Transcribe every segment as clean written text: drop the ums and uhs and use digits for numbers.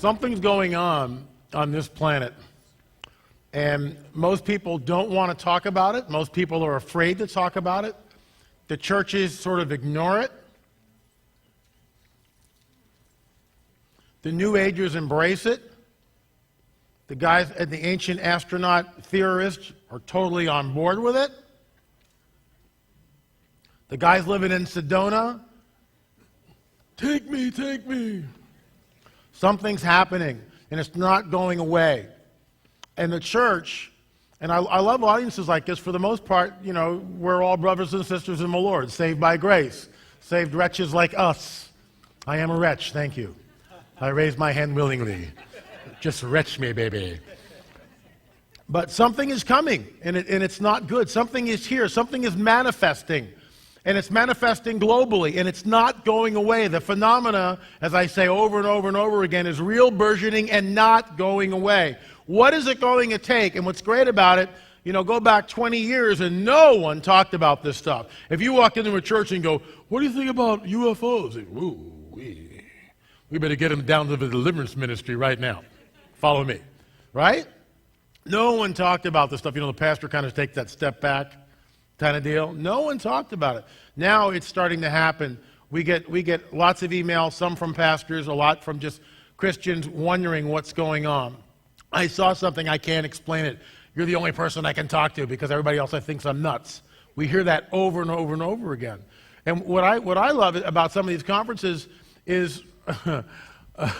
Something's going on this planet, and most people don't want to talk about it. Most people are afraid to talk about it. The churches sort of ignore it. The New Agers embrace it. The guys at the ancient astronaut theorists are totally on board with it. The guys living in Sedona, take me, take me. Something's happening, and it's not going away. And the church, and I love audiences like this, for the most part, you know, we're all brothers and sisters in the Lord, saved by grace, saved wretches like us. I am a wretch, thank you. I raise my hand willingly. Just wretch me, baby. But something is coming, and it's not good. Something is here. Something is manifesting, and it's manifesting globally, and it's not going away. The phenomena, as I say over and over and over again, is real, burgeoning, and not going away. What is it going to take? And what's great about it, you know, go back 20 years, and no one talked about this stuff. If you walk into a church and go, what do you think about UFOs? We better get them down to the deliverance ministry right now. Follow me, right? No one talked about this stuff. You know, the pastor kind of takes that step back kind of deal. No one talked about it. Now it's starting to happen. We get lots of emails, some from pastors, a lot from just Christians wondering what's going on. I saw something, I can't explain it. You're the only person I can talk to because everybody else thinks I'm nuts. We hear that over and over and over again. And what I love about some of these conferences is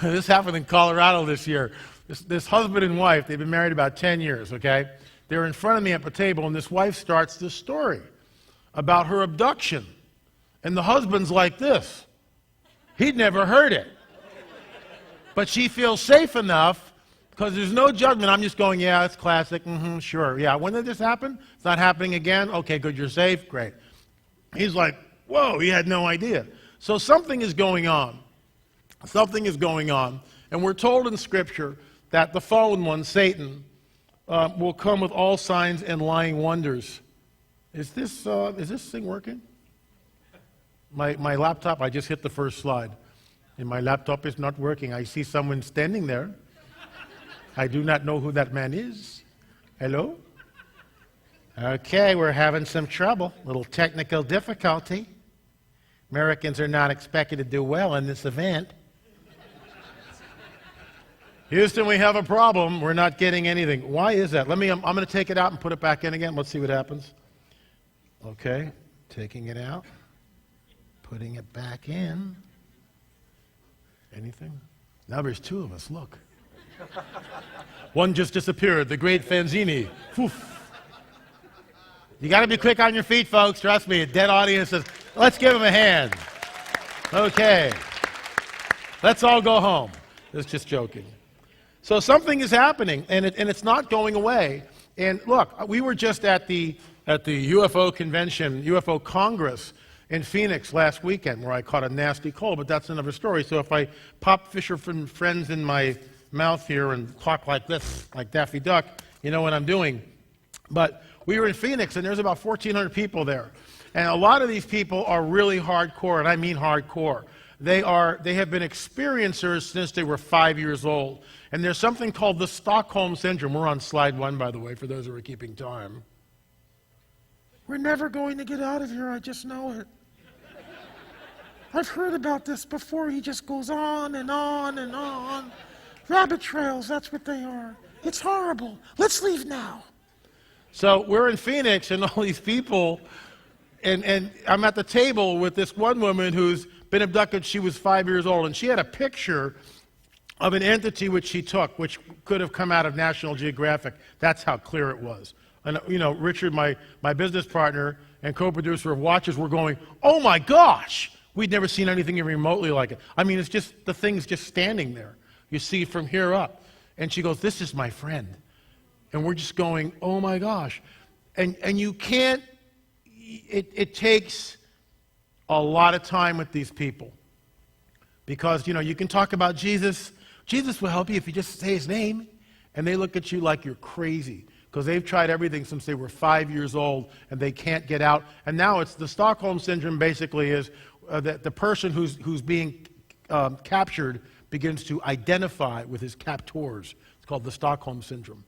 this happened in Colorado this year. This husband and wife, they've been married about 10 years, okay? They're in front of me at the table, and this wife starts this story about her abduction. And the husband's like this. He'd never heard it. But she feels safe enough because there's no judgment. I'm just going, yeah, it's classic. Sure. Yeah, when did this happen? It's not happening again? Okay, good, you're safe. Great. He's like, whoa, he had no idea. So something is going on. Something is going on. And we're told in Scripture that the fallen one, Satan, will come with all signs and lying wonders. Is this thing working? My laptop, I just hit the first slide. And my laptop is not working. I see someone standing there. I do not know who that man is. Hello? Okay, we're having some trouble. Little technical difficulty. Americans are not expected to do well in this event. Houston, we have a problem. We're not getting anything. Why is that? I'm going to take it out and put it back in again. Let's see what happens. Okay, taking it out, putting it back in. Anything? Now there's two of us, look. One just disappeared, the great Fanzini. Poof. You got to be quick on your feet, folks. Trust me, a dead audience says, let's give him a hand. Okay. Let's all go home. That's just joking. So something is happening, and it's not going away. And look, we were just at the UFO convention, UFO Congress in Phoenix last weekend, where I caught a nasty cold, but that's another story. So if I pop Fisher Friends in my mouth here and talk like this, like Daffy Duck, you know what I'm doing. But we were in Phoenix, and there's about 1,400 people there. And a lot of these people are really hardcore, and I mean hardcore. They have been experiencers since they were 5 years old. And there's something called the Stockholm Syndrome. We're on slide 1, by the way, for those who are keeping time. We're never going to get out of here, I just know it. I've heard about this before. He just goes on and on and on. Rabbit trails, that's what they are. It's horrible. Let's leave now. So we're in Phoenix, and all these people, and I'm at the table with this one woman who's been abducted. She was 5 years old, and she had a picture of an entity which she took, which could have come out of National Geographic. That's how clear it was. And you know, Richard, my business partner and co-producer of Watches, were going, oh my gosh, we'd never seen anything remotely like it. I mean, it's just, the thing's just standing there. You see from here up. And she goes, this is my friend. And we're just going, oh my gosh. And you can't, it takes a lot of time with these people. Because, you know, you can talk about Jesus. Jesus will help you if you just say his name. And they look at you like you're crazy. Because they've tried everything since they were 5 years old, and they can't get out. And now it's the Stockholm Syndrome basically is that the person who's being captured, begins to identify with his captors. It's called the Stockholm Syndrome.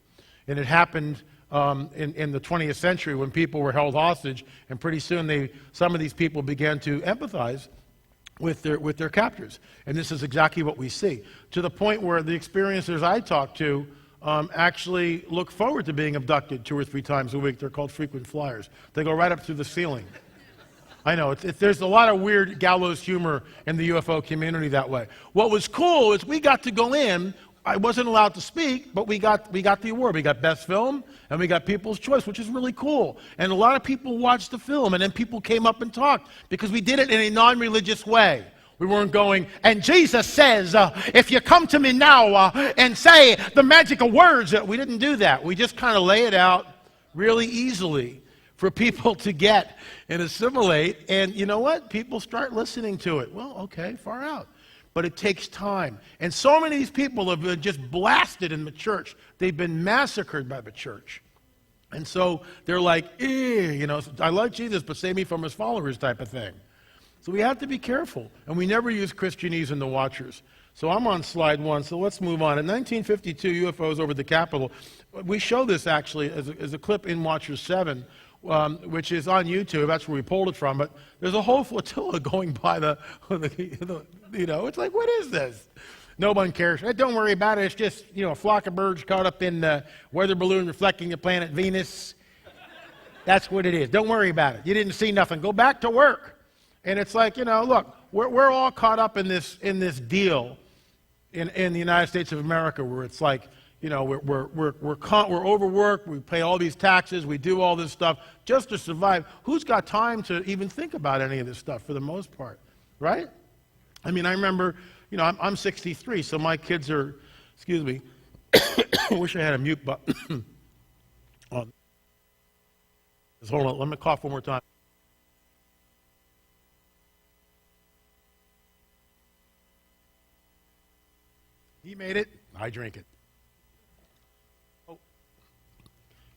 And it happened in the 20th century when people were held hostage, and pretty soon some of these people began to empathize with their captors. And this is exactly what we see, to the point where the experiencers I talk to actually look forward to being abducted 2 or 3 times a week. They're called frequent flyers. They go right up through the ceiling. I know, there's a lot of weird gallows humor in the UFO community that way. What was cool is we got to go in. I wasn't allowed to speak, but we got the award. We got Best Film, and we got People's Choice, which is really cool. And a lot of people watched the film, and then people came up and talked, because we did it in a non-religious way. We weren't going, and Jesus says, if you come to me now and say the magical words. We didn't do that. We just kind of lay it out really easily for people to get and assimilate. And you know what? People start listening to it. Well, okay, far out. But it takes time. And so many of these people have been just blasted in the church. They've been massacred by the church. And so they're like, I love Jesus, but save me from his followers type of thing. So we have to be careful. And we never use Christianese in the Watchers. So I'm on slide 1, so let's move on. In 1952, UFOs over the Capitol. We show this actually as a clip in Watchers 7. Which is on YouTube. That's where we pulled it from. But there's a whole flotilla going by it's like, what is this? No one cares. Hey, don't worry about it. It's just, a flock of birds caught up in the weather balloon reflecting the planet Venus. That's what it is. Don't worry about it. You didn't see nothing. Go back to work. And it's like, look, we're all caught up in this deal in the United States of America, where it's like, we're overworked, we pay all these taxes, we do all this stuff just to survive. Who's got time to even think about any of this stuff for the most part, right? I mean, I remember, I'm 63, so my kids are, excuse me, I wish I had a mute button on. Just hold on, let me cough one more time. He made it, I drink it.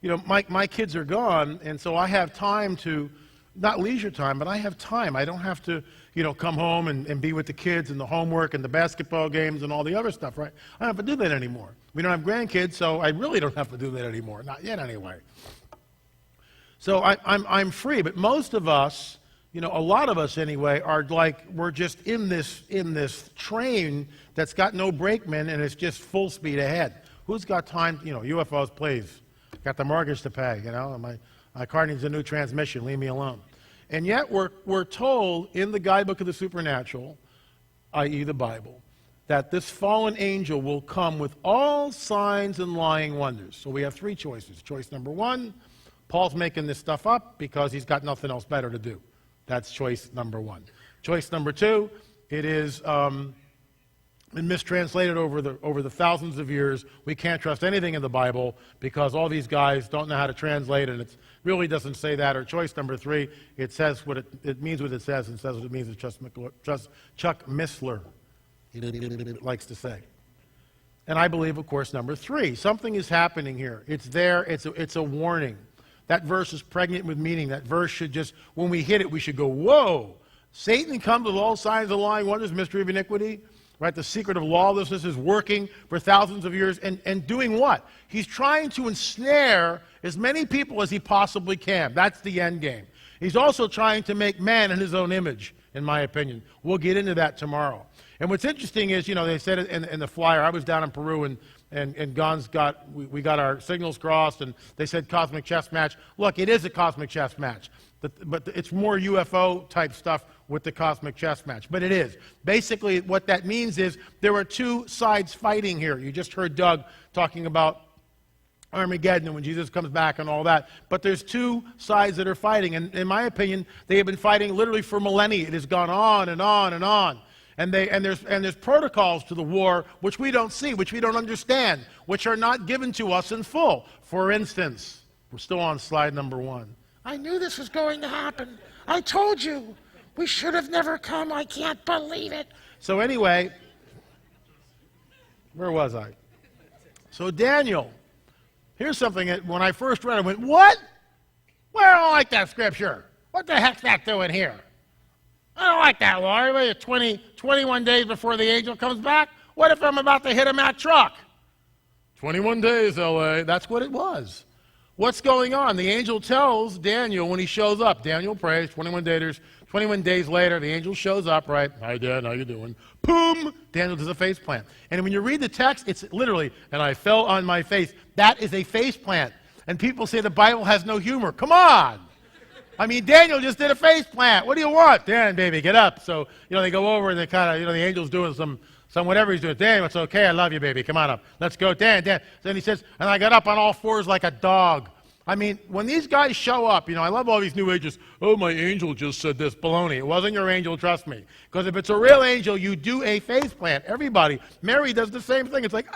My kids are gone, and so I have time to, not leisure time, but I have time. I don't have to, come home and be with the kids and the homework and the basketball games and all the other stuff, right? I don't have to do that anymore. We don't have grandkids, so I really don't have to do that anymore. Not yet, anyway. So I'm free, but most of us, a lot of us anyway, are like, we're just in this train that's got no brakeman, and it's just full speed ahead. Who's got time? UFOs, please. Got the mortgage to pay, my car needs a new transmission, leave me alone. And yet we're told in the guidebook of the supernatural, i.e. the Bible, that this fallen angel will come with all signs and lying wonders. So we have 3 choices. Choice number 1, Paul's making this stuff up because he's got nothing else better to do. That's choice number 1. Choice number 2, it is been mistranslated over the thousands of years. We can't trust anything in the Bible because all these guys don't know how to translate, and it really doesn't say that. Or choice number 3, it says what it means what it says, and says what it means. It's just Chuck Missler likes to say. And I believe, of course, number 3, something is happening here. It's there. It's a warning. That verse is pregnant with meaning. That verse should just, when we hit it, we should go, whoa! Satan comes with all signs of lying wonders, mystery of iniquity. Right, the secret of lawlessness is working for thousands of years, and doing what? He's trying to ensnare as many people as he possibly can. That's the end game. He's also trying to make man in his own image, in my opinion. We'll get into that tomorrow. And what's interesting is, they said it in the flyer. I was down in Peru, and Gonz we got our signals crossed, and they said cosmic chess match. Look, it is a cosmic chess match, but it's more UFO type stuff with the cosmic chess match. But it is. Basically, what that means is there are 2 sides fighting here. You just heard Doug talking about Armageddon and when Jesus comes back and all that. But there's 2 sides that are fighting. And in my opinion, they have been fighting literally for millennia. It has gone on and on and on. And there's protocols to the war which we don't see, which we don't understand, which are not given to us in full. For instance, we're still on slide number 1. I knew this was going to happen. I told you. We should have never come. I can't believe it. So anyway, where was I? So Daniel, here's something that when I first read it, I went, what? Well, I don't like that scripture. What the heck's that doing here? I don't like that, Lord. 21 days before the angel comes back? What if I'm about to hit a Mack truck? 21 days, LA. That's what it was. What's going on? The angel tells Daniel when he shows up. Daniel prays, 21 days later, the angel shows up, right? Hi, Dad, how you doing? Boom! Daniel does a face plant. And when you read the text, it's literally, and I fell on my face. That is a face plant. And people say the Bible has no humor. Come on! I mean, Daniel just did a face plant. What do you want? Dan, baby, get up. So, they go over and they kind of, the angel's doing some whatever he's doing. Dan, it's okay. I love you, baby. Come on up. Let's go. Dan. Then he says, and I got up on all fours like a dog. I mean, when these guys show up, I love all these new agents. Oh, my angel just said this. Baloney. It wasn't your angel, trust me. Because if it's a real angel, you do a face plant. Everybody. Mary does the same thing. It's like,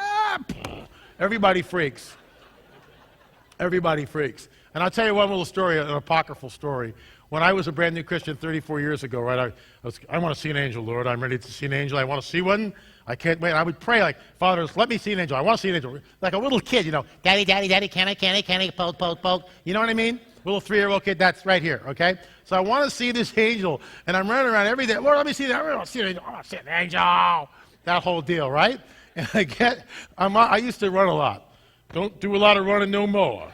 everybody freaks. Everybody freaks. And I'll tell you one little story, an apocryphal story. When I was a brand new Christian 34 years ago, right, I want to see an angel, Lord. I'm ready to see an angel. I want to see one. I can't wait. I would pray like, Father, let me see an angel. I want to see an angel. Like a little kid, Daddy, can I, poke. You know what I mean? Little 3-year-old kid, that's right here, okay? So I want to see this angel, and I'm running around every day. Lord, let me see that. I want to see an angel. I want to see an angel. That whole deal, right? And I used to run a lot. Don't do a lot of running no more.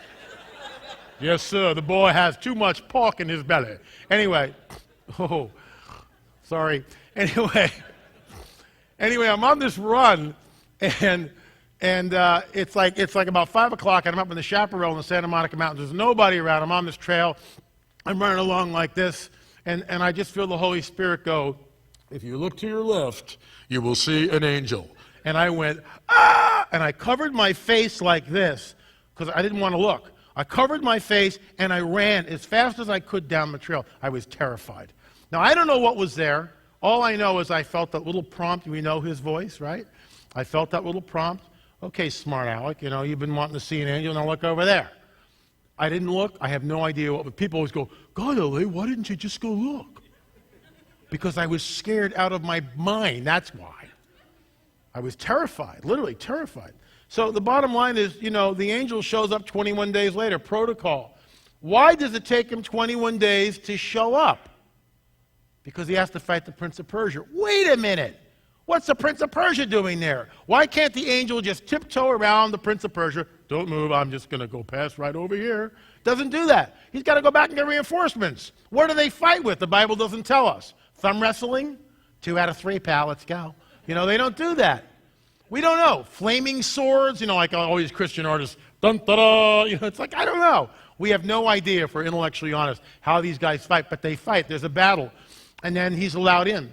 Yes, sir. The boy has too much pork in his belly. Anyway, sorry. Anyway, I'm on this run, and it's like about 5 o'clock, and I'm up in the chaparral in the Santa Monica Mountains. There's nobody around. I'm on this trail. I'm running along like this, and I just feel the Holy Spirit go, if you look to your left, you will see an angel. And I went, and I covered my face like this because I didn't want to look. I covered my face, and I ran as fast as I could down the trail. I was terrified. Now, I don't know what was there. All I know is I felt that little prompt. We know his voice, right? I felt that little prompt. Okay, smart Alec, you've been wanting to see an angel. Now look over there. I didn't look. I have no idea what. People always go, God, LA, why didn't you just go look? Because I was scared out of my mind. That's why. I was terrified, literally terrified. So the bottom line is, the angel shows up 21 days later. Protocol. Why does it take him 21 days to show up? Because he has to fight the Prince of Persia. Wait a minute. What's the Prince of Persia doing there? Why can't the angel just tiptoe around the Prince of Persia? Don't move. I'm just going to go past right over here. Doesn't do that. He's got to go back and get reinforcements. What do they fight with? The Bible doesn't tell us. Thumb wrestling? 2 out of 3, pal. Let's go. They don't do that. We don't know. Flaming swords, like all these Christian artists, dun-da-da, it's like, I don't know. We have no idea, if we're intellectually honest, how these guys fight, but they fight. There's a battle. And then he's allowed in.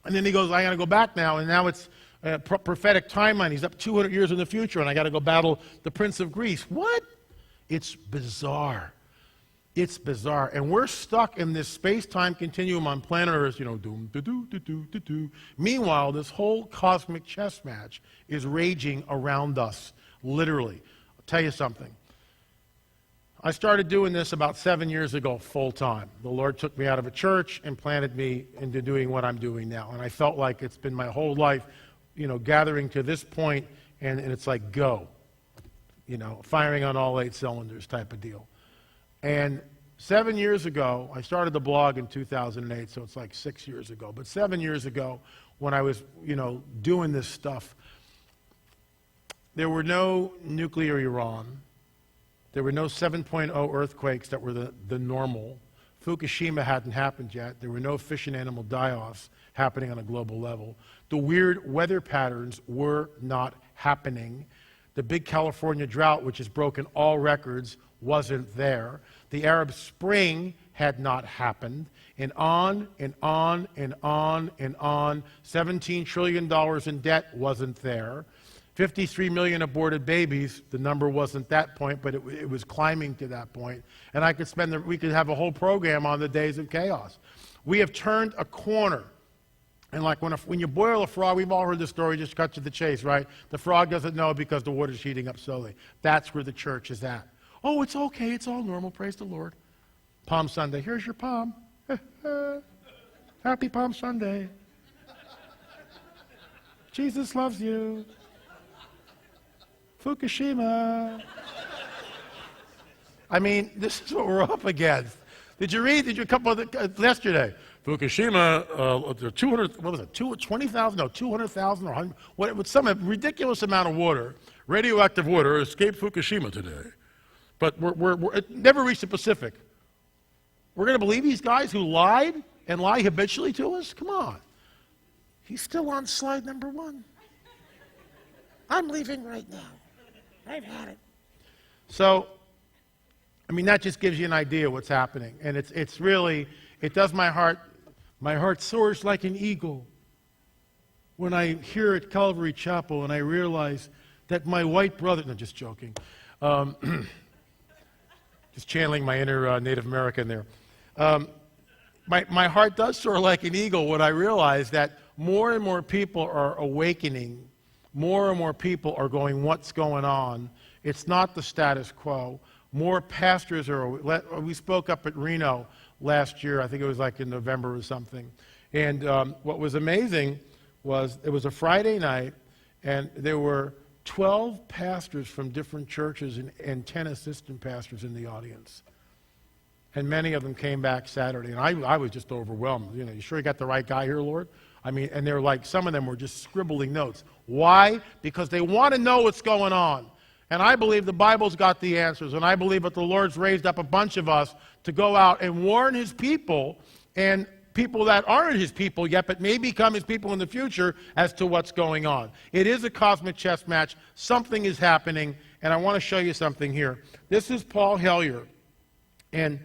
And then he goes, I got to go back now, and now it's a prophetic timeline. He's up 200 years in the future, and I got to go battle the Prince of Greece. What? It's bizarre. It's bizarre. And we're stuck in this space-time continuum on planet Earth, doom, do. Meanwhile, this whole cosmic chess match is raging around us, literally. I'll tell you something. I started doing this about 7 years ago, full-time. The Lord took me out of a church and planted me into doing what I'm doing now. And I felt like it's been my whole life, gathering to this point, and it's like, go. Firing on all 8 cylinders type of deal. And 7 years ago, I started the blog in 2008, so it's like 6 years ago. But 7 years ago, when I was, doing this stuff, there were no nuclear Iran. There were no 7.0 earthquakes that were the normal. Fukushima hadn't happened yet. There were no fish and animal die-offs happening on a global level. The weird weather patterns were not happening. The big California drought, which has broken all records, wasn't there. The Arab Spring had not happened. And on and on and on and on. $17 trillion in debt wasn't there. 53 million aborted babies. The number wasn't that point, but it was climbing to that point. And we could have a whole program on the days of chaos. We have turned a corner. And like when you boil a frog, we've all heard this story, just cut to the chase, right? The frog doesn't know because the water's heating up slowly. That's where the church is at. Oh, it's okay, it's all normal, praise the Lord. Palm Sunday, here's your palm. Happy Palm Sunday. Jesus loves you. Fukushima. I mean, this is what we're up against. Did you read? Did you a couple of yesterday? Fukushima, 200, what was it? 20,000? No, 200,000 or 100, what? With some ridiculous amount of water, radioactive water, escaped Fukushima today. But it never reached the Pacific. We're going to believe these guys who lied and lie habitually to us? Come on. He's still on slide number 1. I'm leaving right now. I've had it. So, I mean, that just gives you an idea of what's happening. And it's really, it does my heart soars like an eagle when I hear at Calvary Chapel and I realize that my white brother, no, just joking, just channeling my inner Native American there. My heart does soar like an eagle when I realize that more and more people are awakening. More and more people are going, what's going on? It's not the status quo. More pastors are, we spoke up at Reno last year, I think it was like in November or something. And what was amazing was it was a Friday night, and there were 12 pastors from different churches and 10 assistant pastors in the audience. And many of them came back Saturday. And I was just overwhelmed. You sure you got the right guy here, Lord? I mean, and they're like, some of them were just scribbling notes. Why? Because they want to know what's going on. And I believe the Bible's got the answers. And I believe that the Lord's raised up a bunch of us to go out and warn his people and people that aren't his people yet, but may become his people in the future as to what's going on. It is a cosmic chess match. Something is happening. And I want to show you something here. This is Paul Hellyer. Let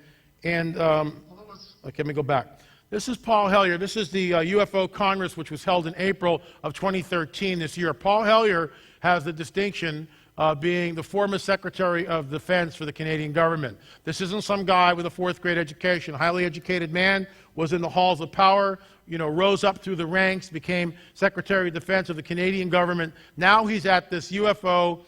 me go back. This is Paul Hellyer. This is the UFO Congress, which was held in April of 2013 this year. Paul Hellyer has the distinction of being the former Secretary of Defense for the Canadian government. This isn't some guy with a 4th grade education. A highly educated man, was in the halls of power, rose up through the ranks, became Secretary of Defense of the Canadian government. Now he's at this UFO,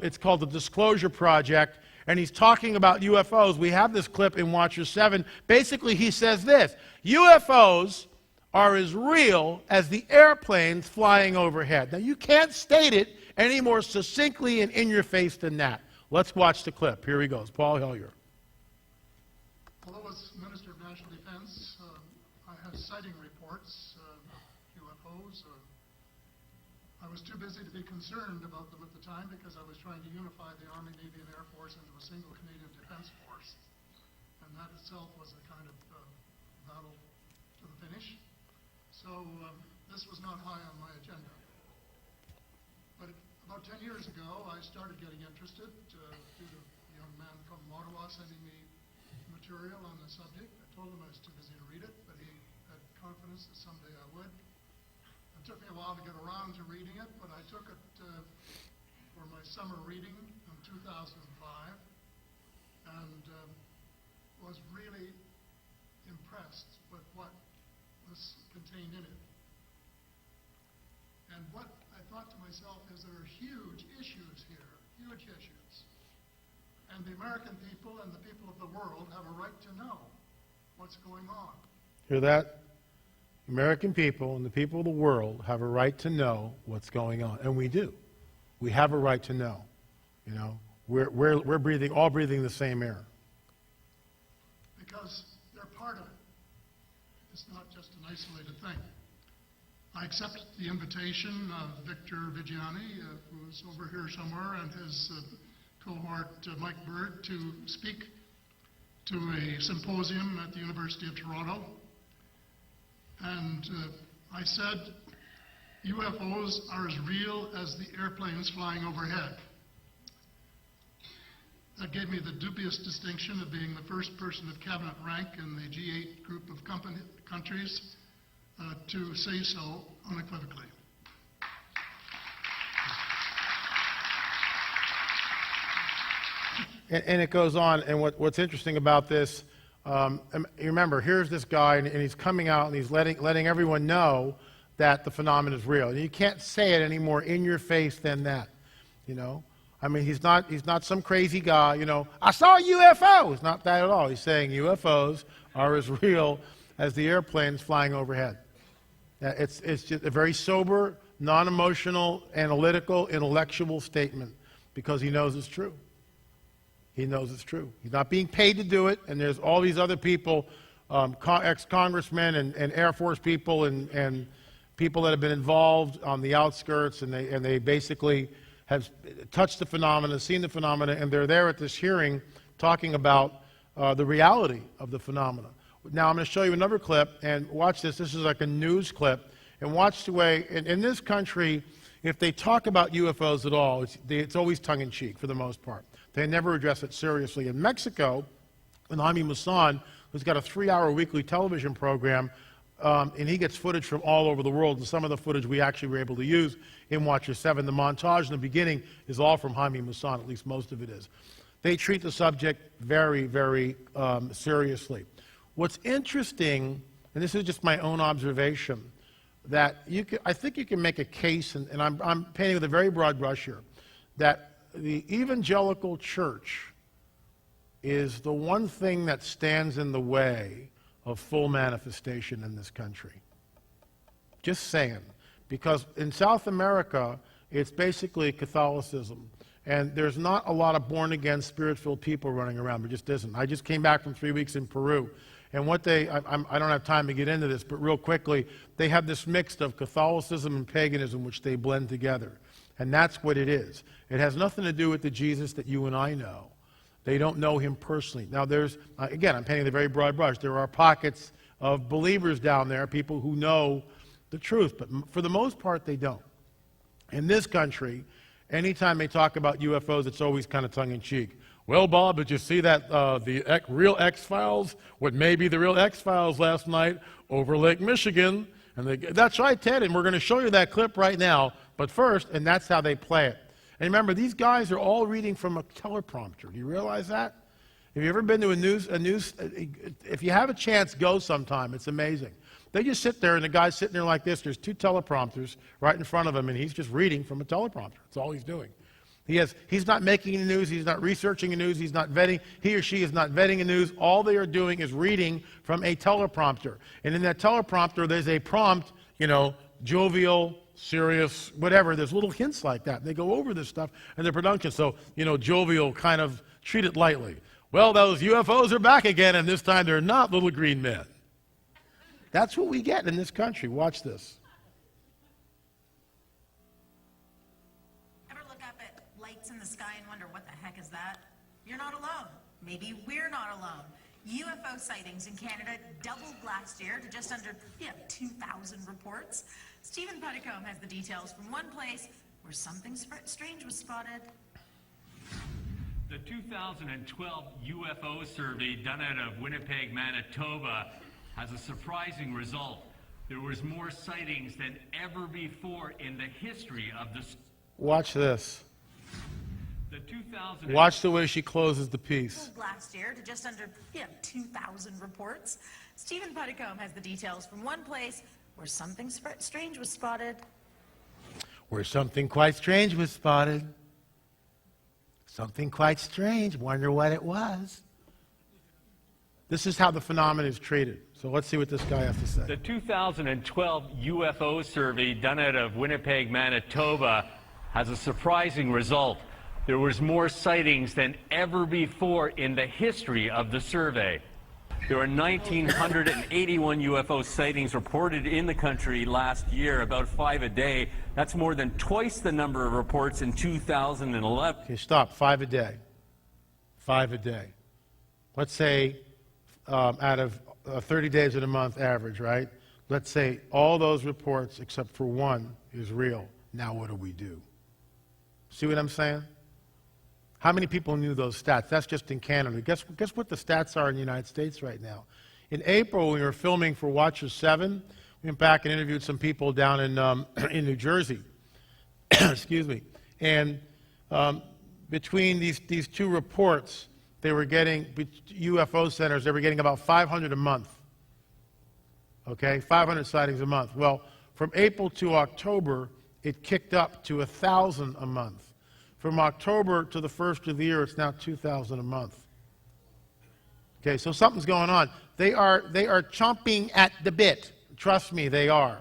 it's called the Disclosure Project, and he's talking about UFOs. We have this clip in Watcher 7. Basically, he says this: UFOs are as real as the airplanes flying overhead. Now, you can't state it any more succinctly and in your face than that. Let's watch the clip. Here he goes, Paul Hellyer. Although as Minister of National Defense, I have sighting reports of UFOs. I was too busy to be concerned about them at the time because I was trying to unify the Army, Navy, and Air Force into a single Canadian Defense Force. And that itself was a kind of battle to the finish. So this was not high on my agenda. But about 10 years ago, I started getting interested due to a young man from Ottawa sending me material on the subject. I told him I was too busy to read it, but he had confidence that someday I would. It took me a while to get around to reading it, but I took it for my summer reading in 2005 and was really impressed with what was contained in it. And what I thought to myself is there are huge issues here, huge issues. And the American people and the people of the world have a right to know what's going on. Hear that? American people and the people of the world have a right to know what's going on, and we do. We have a right to know. We're all breathing the same air. Because they're part of it. It's not just an isolated thing. I accept the invitation of Victor Vigiani, who's over here somewhere, and his cohort Mike Bird to speak to a symposium at the University of Toronto. And I said, UFOs are as real as the airplanes flying overhead. That gave me the dubious distinction of being the first person of cabinet rank in the G8 group of countries to say so unequivocally. And it goes on, and what's interesting about this, you remember, here's this guy, and he's coming out, and he's letting everyone know that the phenomenon is real. And you can't say it any more in your face than that, I mean, he's not some crazy guy, I saw a UFO. It's not that at all. He's saying UFOs are as real as the airplanes flying overhead. It's just a very sober, non-emotional, analytical, intellectual statement because he knows it's true. He knows it's true. He's not being paid to do it, and there's all these other people, ex-congressmen and Air Force people and people that have been involved on the outskirts, and they basically have touched the phenomena, seen the phenomena, and they're there at this hearing talking about the reality of the phenomena. Now I'm going to show you another clip, and watch this. This is like a news clip, and watch the way, in this country, if they talk about UFOs at all, it's always tongue-in-cheek for the most part. They never address it seriously. In Mexico, and Jaime Maussan, who's got a 3-hour weekly television program, and he gets footage from all over the world, and some of the footage we actually were able to use in Watcher 7. The montage in the beginning is all from Jaime Maussan, at least most of it is. They treat the subject very, very seriously. What's interesting, and this is just my own observation, that I think you can make a case, and I'm painting with a very broad brush here, that the evangelical church is the one thing that stands in the way of full manifestation in this country. Just saying. Because in South America, it's basically Catholicism. And there's not a lot of born-again, spirit-filled people running around. There just isn't. I just came back from 3 weeks in Peru. And what I don't have time to get into this, but real quickly, they have this mix of Catholicism and paganism, which they blend together. And that's what it is. It has nothing to do with the Jesus that you and I know. They don't know him personally. Now there's, again, I'm painting with a very broad brush. There are pockets of believers down there, people who know the truth, but for the most part, they don't. In this country, anytime they talk about UFOs, it's always kind of tongue-in-cheek. Well, Bob, did you see that the real X-Files, what may be the real X-Files last night over Lake Michigan? And that's right, Ted, and we're going to show you that clip right now. But first, and that's how they play it. And remember, these guys are all reading from a teleprompter. Do you realize that? Have you ever been to if you have a chance, go sometime. It's amazing. They just sit there, and the guy's sitting there like this. There's 2 teleprompters right in front of him, and he's just reading from a teleprompter. That's all he's doing. He's not making the news. He's not researching the news. He's not vetting. He or she is not vetting the news. All they are doing is reading from a teleprompter. And in that teleprompter, there's a prompt, jovial, serious, whatever. There's little hints like that. They go over this stuff in the production. So, jovial, kind of treat it lightly. Well, those UFOs are back again, and this time they're not little green men. That's what we get in this country. Watch this. Ever look up at lights in the sky and wonder what the heck is that? You're not alone. Maybe we're not alone. UFO sightings in Canada doubled last year to just under 2,000 reports. Stephen Paracas has the details from one place where something strange was spotted. The 2012 UFO survey done out of Winnipeg, Manitoba has a surprising result. There was more sightings than ever before in the history of the... Watch this. The 2000... Watch the way she closes the piece. Last year to just under 2,000 reports. Stephen Paracas has the details from one place where something strange was spotted. Where something quite strange was spotted. Something quite strange. Wonder what it was. This is how the phenomenon is treated. So let's see what this guy has to say. The 2012 UFO survey done out of Winnipeg, Manitoba has a surprising result. There was more sightings than ever before in the history of the survey. There were 1,981 UFO sightings reported in the country last year, about 5 a day. That's more than twice the number of reports in 2011. Okay, stop. 5 a day. 5 a day. Let's say out of 30 days in a month average, right? Let's say all those reports except for one is real. Now what do we do? See what I'm saying? How many people knew those stats? That's just in Canada. Guess what the stats are in the United States right now? In April, we were filming for Watcher 7. We went back and interviewed some people down in New Jersey. Excuse me. And between these 2 reports, they were getting, UFO centers, they were getting about 500 a month. Okay, 500 sightings a month. Well, from April to October, it kicked up to 1,000 a month. From October to the first of the year, it's now 2,000 a month. Okay, so something's going on. They are chomping at the bit. Trust me, they are.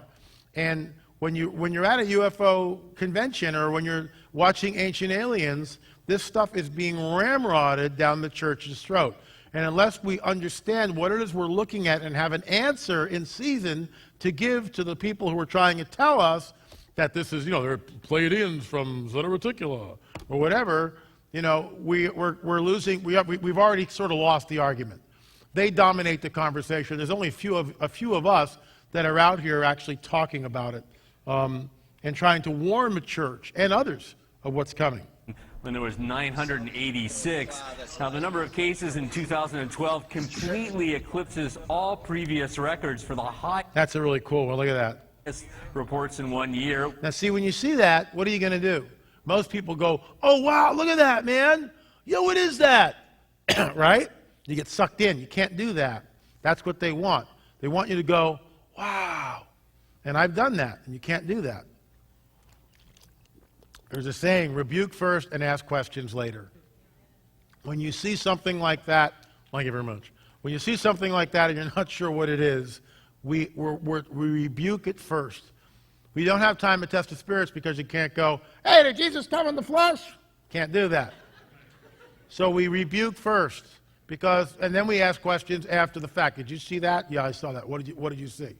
And when you're at a UFO convention or when you're watching Ancient Aliens, This stuff is being ramrodded down the church's throat. And unless we understand what it is we're looking at and have an answer in season to give to the people who are trying to tell us that this is, they're Pleiadians from Zeta Reticula or whatever, we're losing, we've already sort of lost the argument. They dominate the conversation. There's only a few of us that are out here actually talking about it and trying to warn the church and others of what's coming. When there was 986. Now, the number of cases in 2012 completely eclipses all previous records for the highest That's a really cool one. Look at that. reports in 1 year. Now, see, when you see that, what are you going to do? Most people go, oh, wow, look at that, man. Yo, what is that? Right? You get sucked in. You can't do that. That's what they want. They want you to go, wow. And I've done that, and you can't do that. There's a saying, rebuke first and ask questions later. When you see something like that, thank you very much. When you see something like that and you're not sure what it is, we rebuke it first. We don't have time to test the spirits because you can't go, hey, did Jesus come in the flesh? Can't do that. So we rebuke first, and then we ask questions after the fact. Did you see that? Yeah, I saw that. What did you see?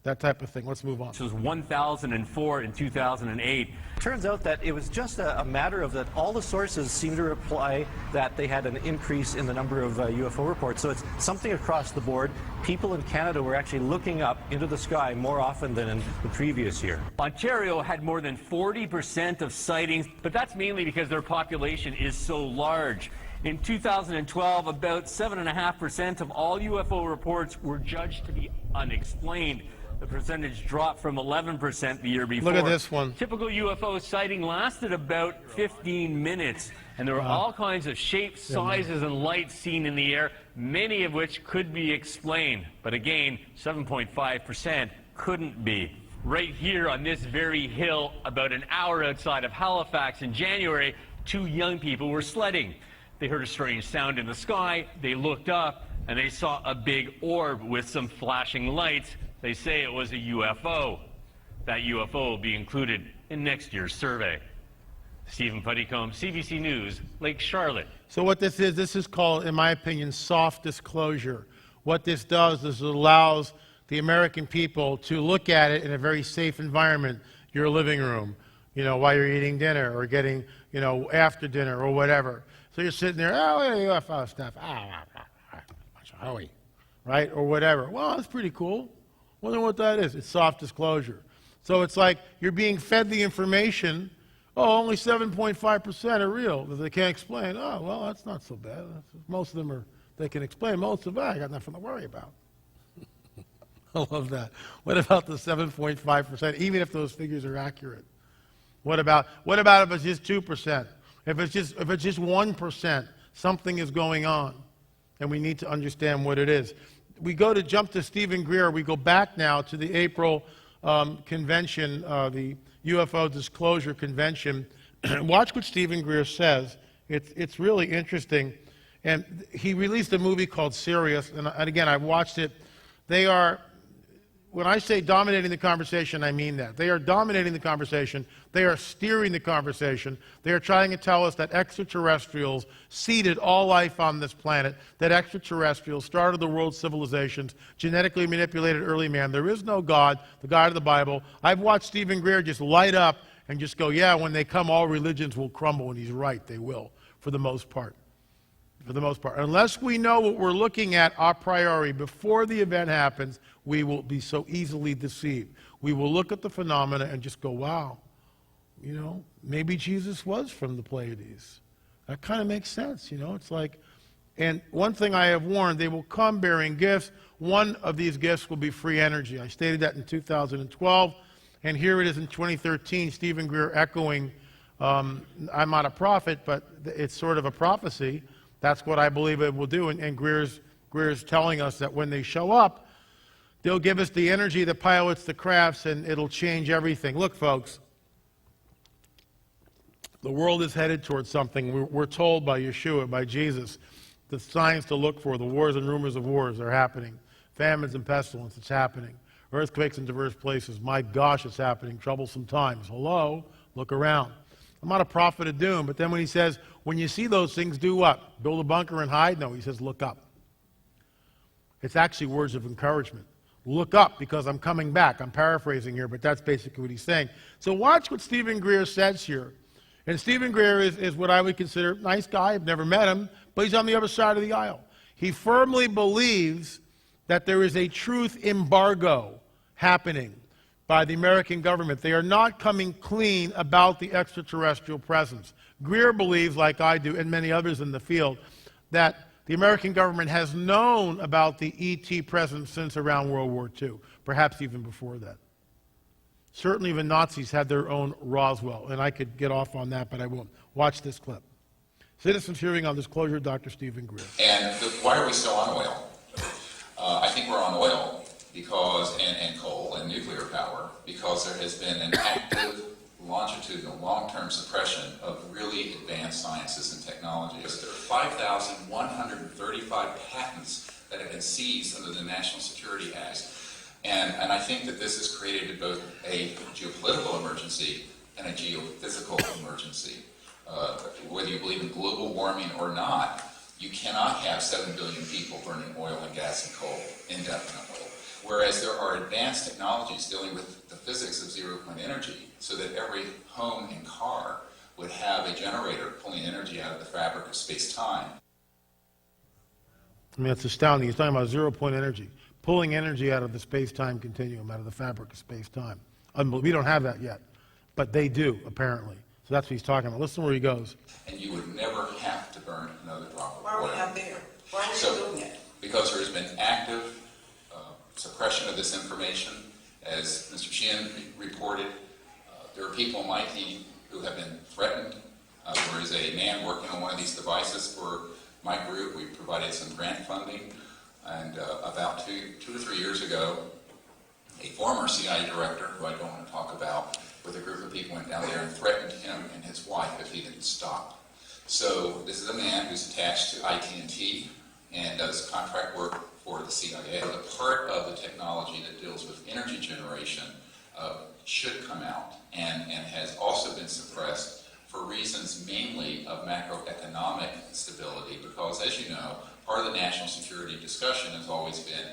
That type of thing. Let's move on. This was 1,004 in 2008. Turns out that it was just a matter of that all the sources seem to reply that they had an increase in the number of UFO reports. So it's something across the board. People in Canada were actually looking up into the sky more often than in the previous year. Ontario had more than 40% of sightings, but that's mainly because their population is so large. In 2012, about 7.5% of all UFO reports were judged to be unexplained. The percentage dropped from 11% the year before. Look at this one. Typical UFO sighting lasted about 15 minutes, and there were all kinds of shapes, sizes, and lights seen in the air, many of which could be explained. But again, 7.5% couldn't be. Right here on this very hill, about an hour outside of Halifax in January, 2 young people were sledding. They heard a strange sound in the sky, they looked up, and they saw a big orb with some flashing lights. They say it was a UFO. That UFO will be included in next year's survey. Stephen Puttycombe, CBC News, Lake Charlotte. So what this is called, in my opinion, soft disclosure. What this does is it allows the American people to look at it in a very safe environment, your living room, while you're eating dinner or getting, after dinner or whatever. So you're sitting there, oh, UFO stuff, right, or whatever. Well, that's pretty cool. Wonder what that is. It's soft disclosure. So it's like you're being fed the information. Oh, only 7.5% are real that they can't explain. Oh, well, that's not so bad. Most of them they can explain. Most of it, I got nothing to worry about. I love that. What about the 7.5%? Even if those figures are accurate, what about if it's just 2%? If it's just 1%, something is going on, and we need to understand what it is. We jump to Stephen Greer. We go back now to the April convention, the UFO Disclosure Convention. Watch what Stephen Greer says. It's really interesting. And he released a movie called Sirius, and again, I watched it. When I say dominating the conversation, I mean that. They are dominating the conversation. They are steering the conversation. They are trying to tell us that extraterrestrials seeded all life on this planet, that extraterrestrials started the world's civilizations, genetically manipulated early man. There is no God, the God of the Bible. I've watched Stephen Greer just light up and just go, yeah, when they come, all religions will crumble, and he's right, they will, for the most part. For the most part. Unless we know what we're looking at a priori before the event happens, we will be so easily deceived. We will look at the phenomena and just go, wow, maybe Jesus was from the Pleiades. That kind of makes sense, It's like, and one thing I have warned, they will come bearing gifts. One of these gifts will be free energy. I stated that in 2012, and here it is in 2013, Stephen Greer echoing, I'm not a prophet, but it's sort of a prophecy. That's what I believe it will do, and Greer's telling us that when they show up, they'll give us the energy that pilots the crafts, and it'll change everything. Look, folks, the world is headed towards something. We're told by Yeshua, by Jesus, the signs to look for, the wars and rumors of wars are happening. Famines and pestilence, it's happening. Earthquakes in diverse places. My gosh, it's happening. Troublesome times. Hello? Look around. I'm not a prophet of doom, but then when he says, when you see those things, do what? Build a bunker and hide? No, he says, look up. It's actually words of encouragement. Look up, because I'm coming back. I'm paraphrasing here, but that's basically what he's saying. So watch what Stephen Greer says here. And Stephen Greer is what I would consider a nice guy. I've never met him, but he's on the other side of the aisle. He firmly believes that there is a truth embargo happening by the American government. They are not coming clean about the extraterrestrial presence. Greer believes, like I do, and many others in the field, that the American government has known about the ET presence since around World War II, perhaps even before that. Certainly the Nazis had their own Roswell, and I could get off on that, but I won't. Watch this clip. Citizens hearing on disclosure, Dr. Stephen Greer. And why are we still on oil? I think we're on oil because, and coal and nuclear power, because there has been an active, longitudinal, long-term suppression of really advanced sciences and technologies. There are 5,135 patents that have been seized under the National Security Act. And I think that this has created both a geopolitical emergency and a geophysical emergency. Whether you believe in global warming or not, you cannot have 7 billion people burning oil and gas and coal indefinitely. Whereas there are advanced technologies dealing with the physics of zero-point energy, so that every home and car would have a generator pulling energy out of the fabric of space-time. I mean, it's astounding. He's talking about zero-point energy, pulling energy out of the space-time continuum, out of the fabric of space-time. We don't have that yet, but they do, apparently. So that's what he's talking about. Listen where he goes. And you would never have to burn another drop of Why are oil. we not there? Why are we doing it? Because there has been active suppression of this information. As Mr. Sheehan reported, there are people in my team who have been threatened. There is a man working on one of these devices for my group. We provided some grant funding. And about two to 3 years ago, a former CIA director, who I don't want to talk about, with a group of people went down there and threatened him and his wife if he didn't stop. So this is a man who's attached to IT&T and does contract work for the CIA. The part of the technology that deals with energy generation should come out and has also been suppressed for reasons mainly of macroeconomic stability, because as you know, part of the national security discussion has always been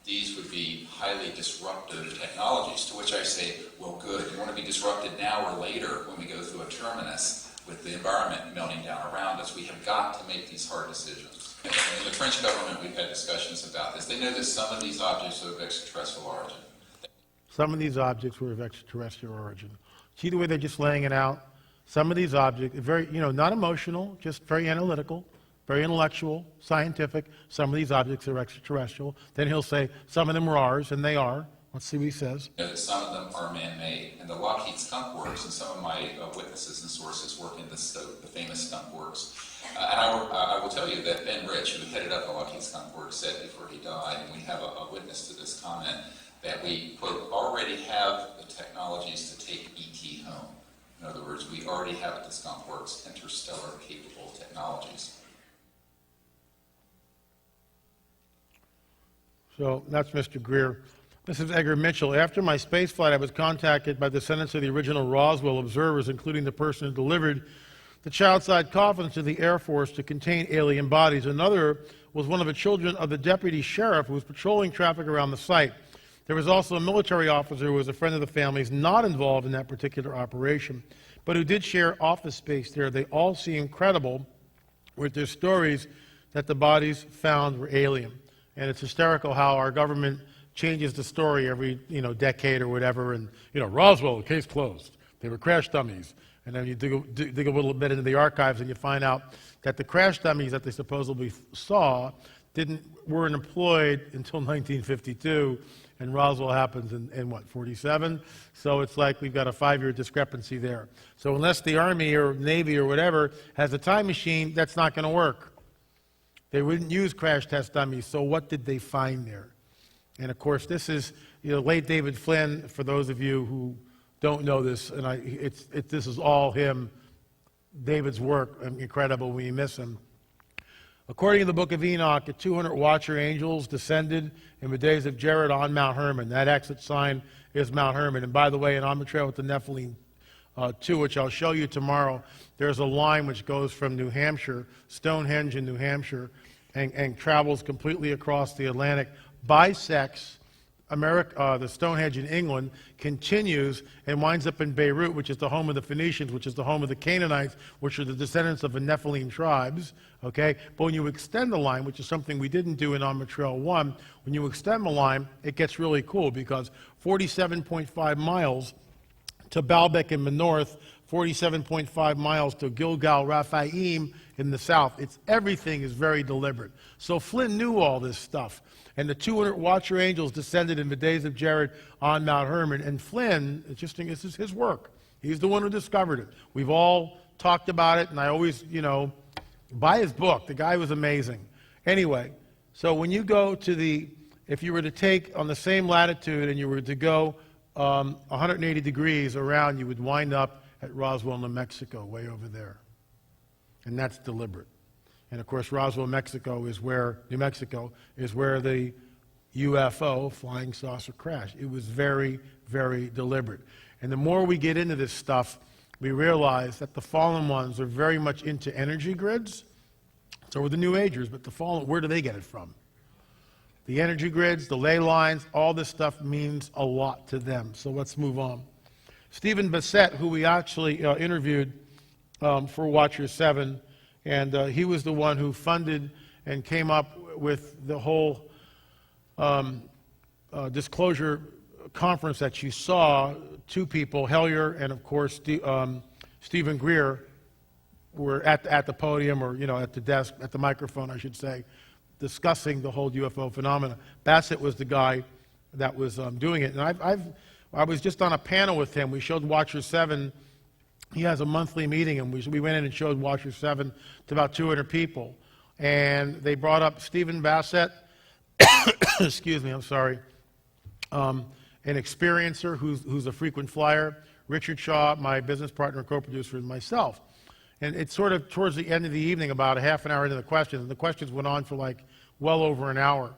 these would be highly disruptive technologies, to which I say, well, good. You want to be disrupted now or later when we go through a terminus with the environment melting down around us. We have got to make these hard decisions. And in the French government, we've had discussions about this. They know that some of these objects are of extraterrestrial origin. Some of these objects were of extraterrestrial origin. See the way they're just laying it out? Some of these objects, very, not emotional, just very analytical, very intellectual, scientific. Some of these objects are extraterrestrial. Then he'll say, some of them were ours, and they are. Let's see what he says. You know that some of them are man-made. And the Lockheed Skunk Works, and some of my witnesses and sources work in the famous Skunk Works. And I will tell you that Ben Rich, who headed up the Lockheed Skunk Works, said before he died, and we have a witness to this comment, that we, quote, already have the technologies to take ET home. In other words, we already have at the Skunk Works interstellar capable technologies. So that's Mr. Greer. This is Edgar Mitchell. After my space flight, I was contacted by descendants of the original Roswell observers, including the person who delivered the child-side coffins to the Air Force to contain alien bodies. Another was one of the children of the deputy sheriff who was patrolling traffic around the site. There was also a military officer who was a friend of the family's, not involved in that particular operation, but who did share office space there. They all seem credible with their stories that the bodies found were alien. And it's hysterical how our government changes the story every, decade or whatever. And, Roswell, case closed. They were crash dummies. And then you dig a little bit into the archives and you find out that the crash dummies that they supposedly saw weren't employed until 1952. And Roswell happens in what, 47? So it's like we've got a 5-year discrepancy there. So unless the Army or Navy or whatever has a time machine, that's not going to work. They wouldn't use crash test dummies, so what did they find there? And of course, this is, late David Flynn, for those of you who don't know this, and this is all him, David's work, incredible when you miss him. According to the book of Enoch, the 200 watcher angels descended in the days of Jared on Mount Hermon. That exit sign is Mount Hermon. And by the way, and on the trail with the Nephilim, too, which I'll show you tomorrow. There's a line which goes from New Hampshire, Stonehenge in New Hampshire, and travels completely across the Atlantic, bisects the Stonehenge in England, continues and winds up in Beirut, which is the home of the Phoenicians, which is the home of the Canaanites, which are the descendants of the Nephilim tribes, okay? But when you extend the line, which is something we didn't do in On Trail 1, when you extend the line, it gets really cool because 47.5 miles to Baalbek in the north, 47.5 miles to Gilgal Raphaim in the south. Everything is very deliberate. So Flynn knew all this stuff. And the 200 watcher angels descended in the days of Jared on Mount Hermon. And Flynn, it's just, this is his work. He's the one who discovered it. We've all talked about it, and I always, buy his book. The guy was amazing. Anyway, so when you go to if you were to take on the same latitude and you were to go 180 degrees around, you would wind up at Roswell, New Mexico, way over there. And that's deliberate. And of course, Roswell, New Mexico is where the UFO, flying saucer, crashed. It was very, very deliberate. And the more we get into this stuff, we realize that the fallen ones are very much into energy grids. So are the New Agers, but the fallen, where do they get it from? The energy grids, the ley lines, all this stuff means a lot to them. So let's move on. Stephen Bassett, who we actually interviewed for Watcher 7, and he was the one who funded and came up with the whole disclosure conference that you saw. Two people, Hellier and, of course, Stephen Greer, were at the podium, or at the desk, at the microphone, I should say, discussing the whole UFO phenomena. Bassett was the guy that was doing it. And I was just on a panel with him. We showed Watcher 7. He has a monthly meeting, and we went in and showed Watcher 7 to about 200 people. And they brought up Stephen Bassett, excuse me, I'm sorry, an experiencer who's a frequent flyer, Richard Shaw, my business partner and co-producer, and myself. And it's sort of towards the end of the evening, about a half an hour into the questions, and the questions went on for like well over an hour.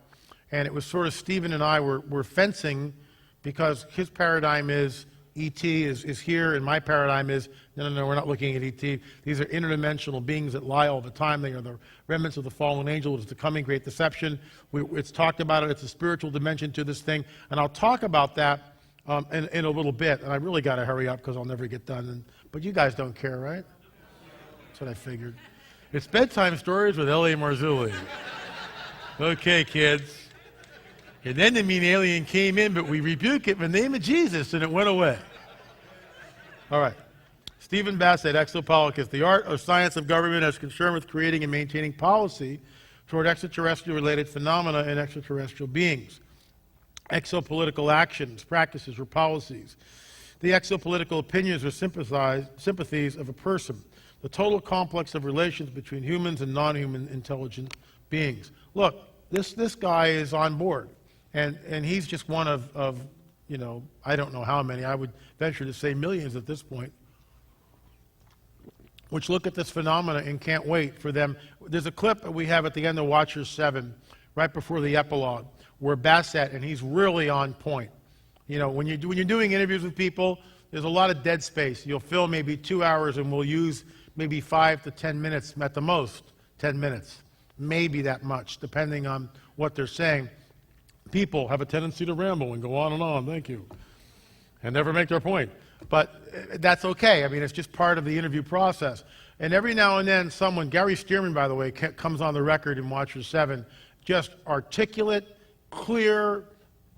And it was sort of Stephen and I were fencing, because his paradigm is E.T. is here, and my paradigm is, no, we're not looking at E.T. These are interdimensional beings that lie all the time. They are the remnants of the fallen angel. It's the coming great deception. It's talked about it. It's a spiritual dimension to this thing. And I'll talk about that in a little bit. And I really got to hurry up because I'll never get done. But you guys don't care, right? That's what I figured. It's bedtime stories with L.A. Marzulli. Okay, kids. And then the mean alien came in, but we rebuke it in the name of Jesus, and it went away. All right. Stephen Bassett, Exopoliticus. The art or science of government as concerned with creating and maintaining policy toward extraterrestrial-related phenomena and extraterrestrial beings. Exopolitical actions, practices, or policies. The exopolitical opinions or sympathies of a person. The total complex of relations between humans and non-human intelligent beings. Look, this guy is on board. And he's just one of, I don't know how many. I would venture to say millions at this point, which look at this phenomena and can't wait for them. There's a clip that we have at the end of Watcher 7, right before the epilogue, where Bassett, and he's really on point. When you're doing interviews with people, there's a lot of dead space. You'll fill maybe 2 hours, and we'll use maybe 5 to 10 minutes, at the most 10 minutes, maybe that much, depending on what they're saying. People have a tendency to ramble and go on, thank you, and never make their point. But that's okay. I mean, it's just part of the interview process. And every now and then someone, Gary Stearman, by the way, comes on the record in Watcher 7, just articulate, clear,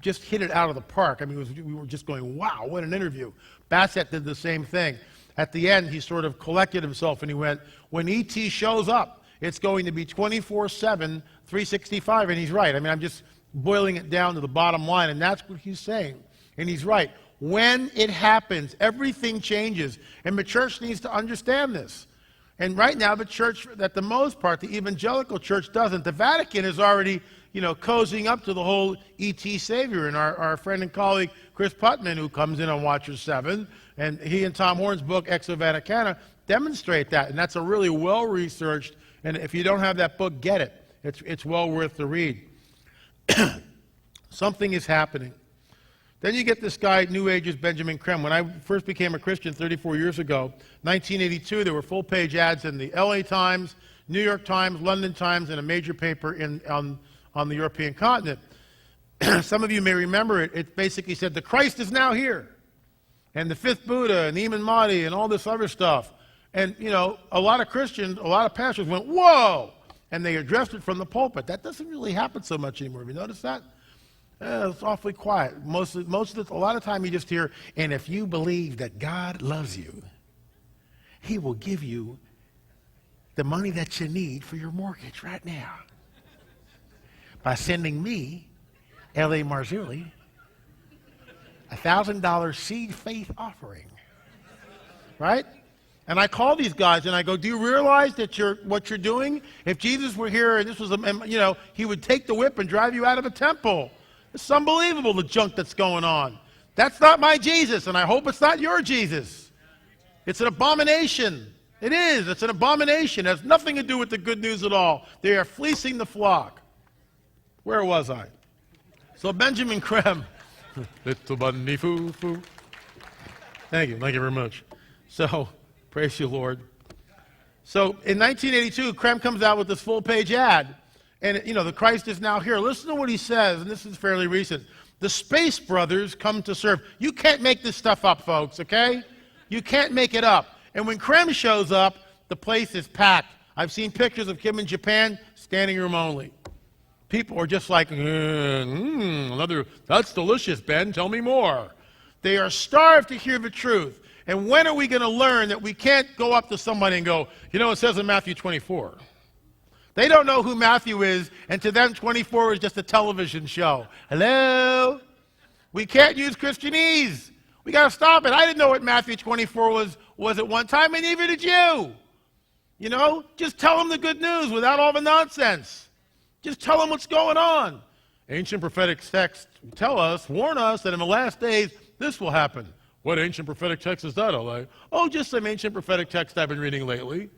just hit it out of the park. I mean, we were just going, wow, what an interview. Bassett did the same thing. At the end, he sort of collected himself and he went, when E.T. shows up, it's going to be 24/7, 365, and he's right. I mean, I'm just boiling it down to the bottom line, and that's what he's saying. And he's right. When it happens, everything changes, and the church needs to understand this. And right now, the church, at the most part, the evangelical church doesn't. The Vatican is already, cozying up to the whole E.T. Savior. And our friend and colleague, Chris Putman, who comes in on Watcher 7, and he and Tom Horn's book, Exo Vaticana, demonstrate that. And that's a really well-researched, and if you don't have that book, get it. It's well worth the read. Something is happening. Then you get this guy, New Age's Benjamin Creme. When I first became a Christian 34 years ago, 1982, there were full-page ads in the LA Times, New York Times, London Times, and a major paper on the European continent. Some of you may remember it. It basically said, the Christ is now here. And the fifth Buddha, and the Imam Mahdi, and all this other stuff. And, you know, a lot of Christians, a lot of pastors went, whoa! And they addressed it from the pulpit. That doesn't really happen so much anymore. Have you noticed that? It's awfully quiet. A lot of time you just hear, and if you believe that God loves you, he will give you the money that you need for your mortgage right now by sending me, L.A. Marzulli, $1,000 seed faith offering. Right? And I call these guys and I go, do you realize that what you're doing? If Jesus were here and this was, he would take the whip and drive you out of the temple. It's unbelievable, the junk that's going on. That's not my Jesus, and I hope it's not your Jesus. It's an abomination. It is. It's an abomination. It has nothing to do with the good news at all. They are fleecing the flock. Where was I? So Benjamin Creme. Little bunny foo-foo. Thank you very much. So, praise you, Lord. So, in 1982, Creme comes out with this full-page ad. And, the Christ is now here. Listen to what he says, and this is fairly recent. The Space Brothers come to serve. You can't make this stuff up, folks, okay? You can't make it up. And when Creme shows up, the place is packed. I've seen pictures of him in Japan, standing room only. People are just like, that's delicious, Ben, tell me more. They are starved to hear the truth. And when are we going to learn that we can't go up to somebody and go, it says in Matthew 24. They don't know who Matthew is, and to them 24 is just a television show. Hello? We can't use Christianese. We got to stop it. I didn't know what Matthew 24 was at one time, and neither did you. Just tell them the good news without all the nonsense. Just tell them what's going on. Ancient prophetic texts warn us that in the last days, this will happen. What ancient prophetic text is that, L.A.? Oh, just some ancient prophetic text I've been reading lately.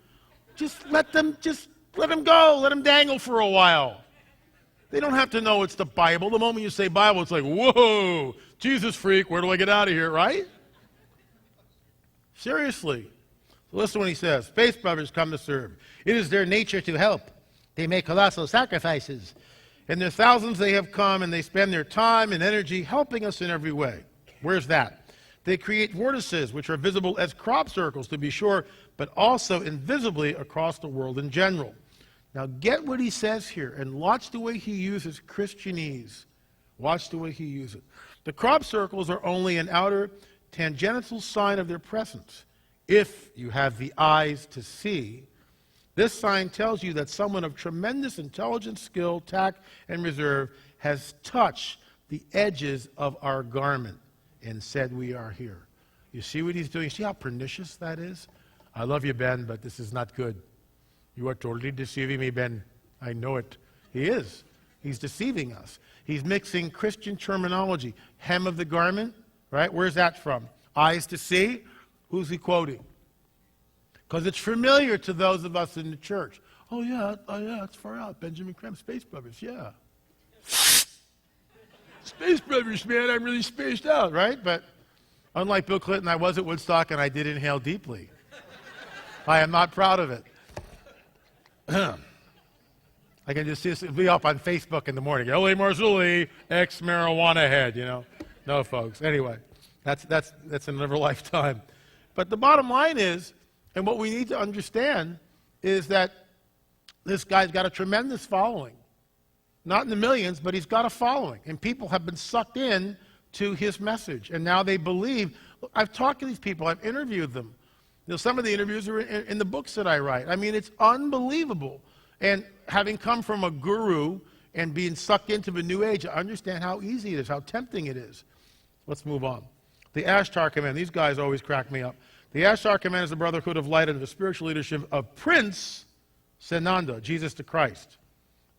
Just let them go. Let them dangle for a while. They don't have to know it's the Bible. The moment you say Bible, it's like, whoa, Jesus freak, where do I get out of here, right? Seriously. So listen to what he says. Space Brothers come to serve. It is their nature to help. They make colossal sacrifices. In their thousands they have come, and they spend their time and energy helping us in every way. Where's that? They create vortices, which are visible as crop circles, to be sure, but also invisibly across the world in general. Now get what he says here, and watch the way he uses Christianese. Watch the way he uses it. The crop circles are only an outer tangential sign of their presence. If you have the eyes to see, this sign tells you that someone of tremendous intelligence, skill, tact, and reserve has touched the edges of our garment and said, we are here. You see what he's doing? See how pernicious that is? I love you, Ben, but this is not good. You are totally deceiving me, Ben. I know it. He is. He's deceiving us. He's mixing Christian terminology. Hem of the garment, right? Where's that from? Eyes to see? Who's he quoting? Because it's familiar to those of us in the church. Oh, yeah, it's far out. Benjamin Creme, Space Brothers, yeah. Space Brothers, man, I'm really spaced out, right? But unlike Bill Clinton, I was at Woodstock and I did inhale deeply. I am not proud of it. I can just see this be up on Facebook in the morning. L.A. Marzulli, ex-marijuana head, No, folks. Anyway, that's another lifetime. But the bottom line is, and what we need to understand, is that this guy's got a tremendous following. Not in the millions, but he's got a following. And people have been sucked in to his message. And now they believe. Look, I've talked to these people. I've interviewed them. Some of the interviews are in the books that I write. I mean, it's unbelievable. And having come from a guru and being sucked into the New Age, I understand how easy it is, how tempting it is. Let's move on. The Ashtar Command. These guys always crack me up. The Ashtar Command is the Brotherhood of Light under the spiritual leadership of Prince Sananda, Jesus the Christ.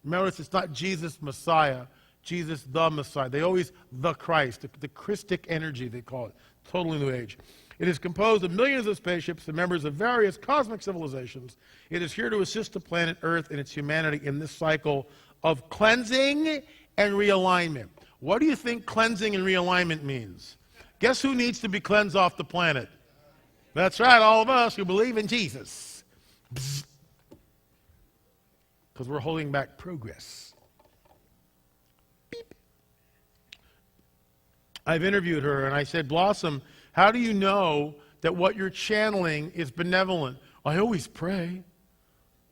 Remember, it's not Jesus Messiah, Jesus the Messiah. They always the Christ, the Christic energy they call it. Totally New Age. It is composed of millions of spaceships and members of various cosmic civilizations. It is here to assist the planet Earth and its humanity in this cycle of cleansing and realignment. What do you think cleansing and realignment means? Guess who needs to be cleansed off the planet? That's right, all of us who believe in Jesus. Because we're holding back progress. Beep. I've interviewed her and I said, Blossom, how do you know that what you're channeling is benevolent? I always pray.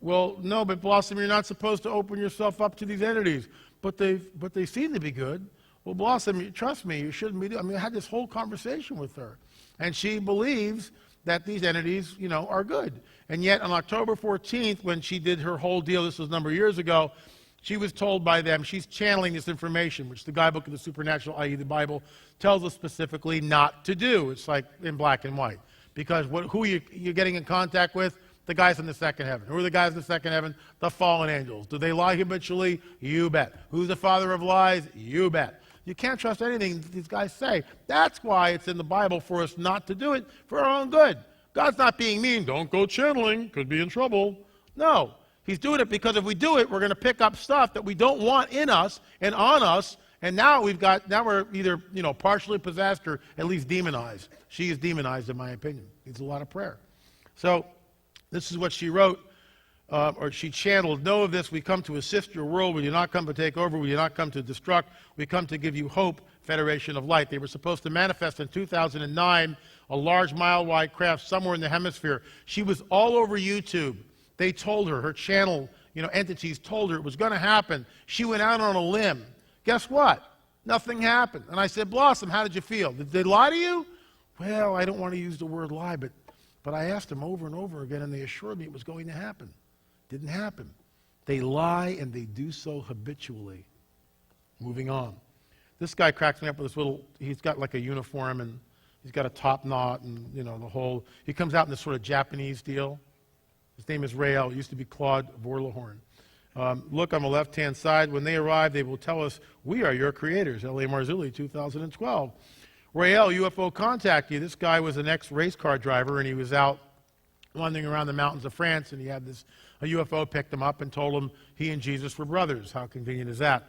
Well, no, but Blossom, you're not supposed to open yourself up to these entities. But they seem to be good. Well, Blossom, trust me, you shouldn't be. I mean, I had this whole conversation with her. And she believes that these entities, are good. And yet on October 14th, when she did her whole deal, this was a number of years ago, she was told by them, she's channeling this information, which the guidebook of the supernatural, i.e. the Bible, tells us specifically not to do. It's like in black and white. Because who you're getting in contact with? The guys in the second heaven. Who are the guys in the second heaven? The fallen angels. Do they lie habitually? You bet. Who's the father of lies? You bet. You can't trust anything these guys say. That's why it's in the Bible for us not to do it for our own good. God's not being mean. Don't go channeling. Could be in trouble. No. He's doing it because if we do it, we're going to pick up stuff that we don't want in us and on us. And now we're either, partially possessed or at least demonized. She is demonized, in my opinion. Needs a lot of prayer. So this is what she wrote, or she channeled. Know of this, we come to assist your world. We do not come to take over. We do not come to destruct. We come to give you hope, Federation of Light. They were supposed to manifest in 2009, a large mile-wide craft somewhere in the hemisphere. She was all over YouTube. They told her channel, entities told her it was going to happen. She went out on a limb. Guess what? Nothing happened. And I said, Blossom, how did you feel? Did they lie to you? Well, I don't want to use the word lie, but I asked them over and over again, and they assured me it was going to happen. Didn't happen. They lie, and they do so habitually. Moving on. This guy cracks me up with this he's got like a uniform, and he's got a top knot, and, he comes out in this sort of Japanese deal. His name is Rael. It used to be Claude Vorlahorn. Look on the left-hand side. When they arrive, they will tell us, we are your creators. L.A. Marzulli, 2012. Rael, UFO contact you. This guy was an ex-race car driver, and he was out wandering around the mountains of France, and he had a UFO picked him up and told him he and Jesus were brothers. How convenient is that?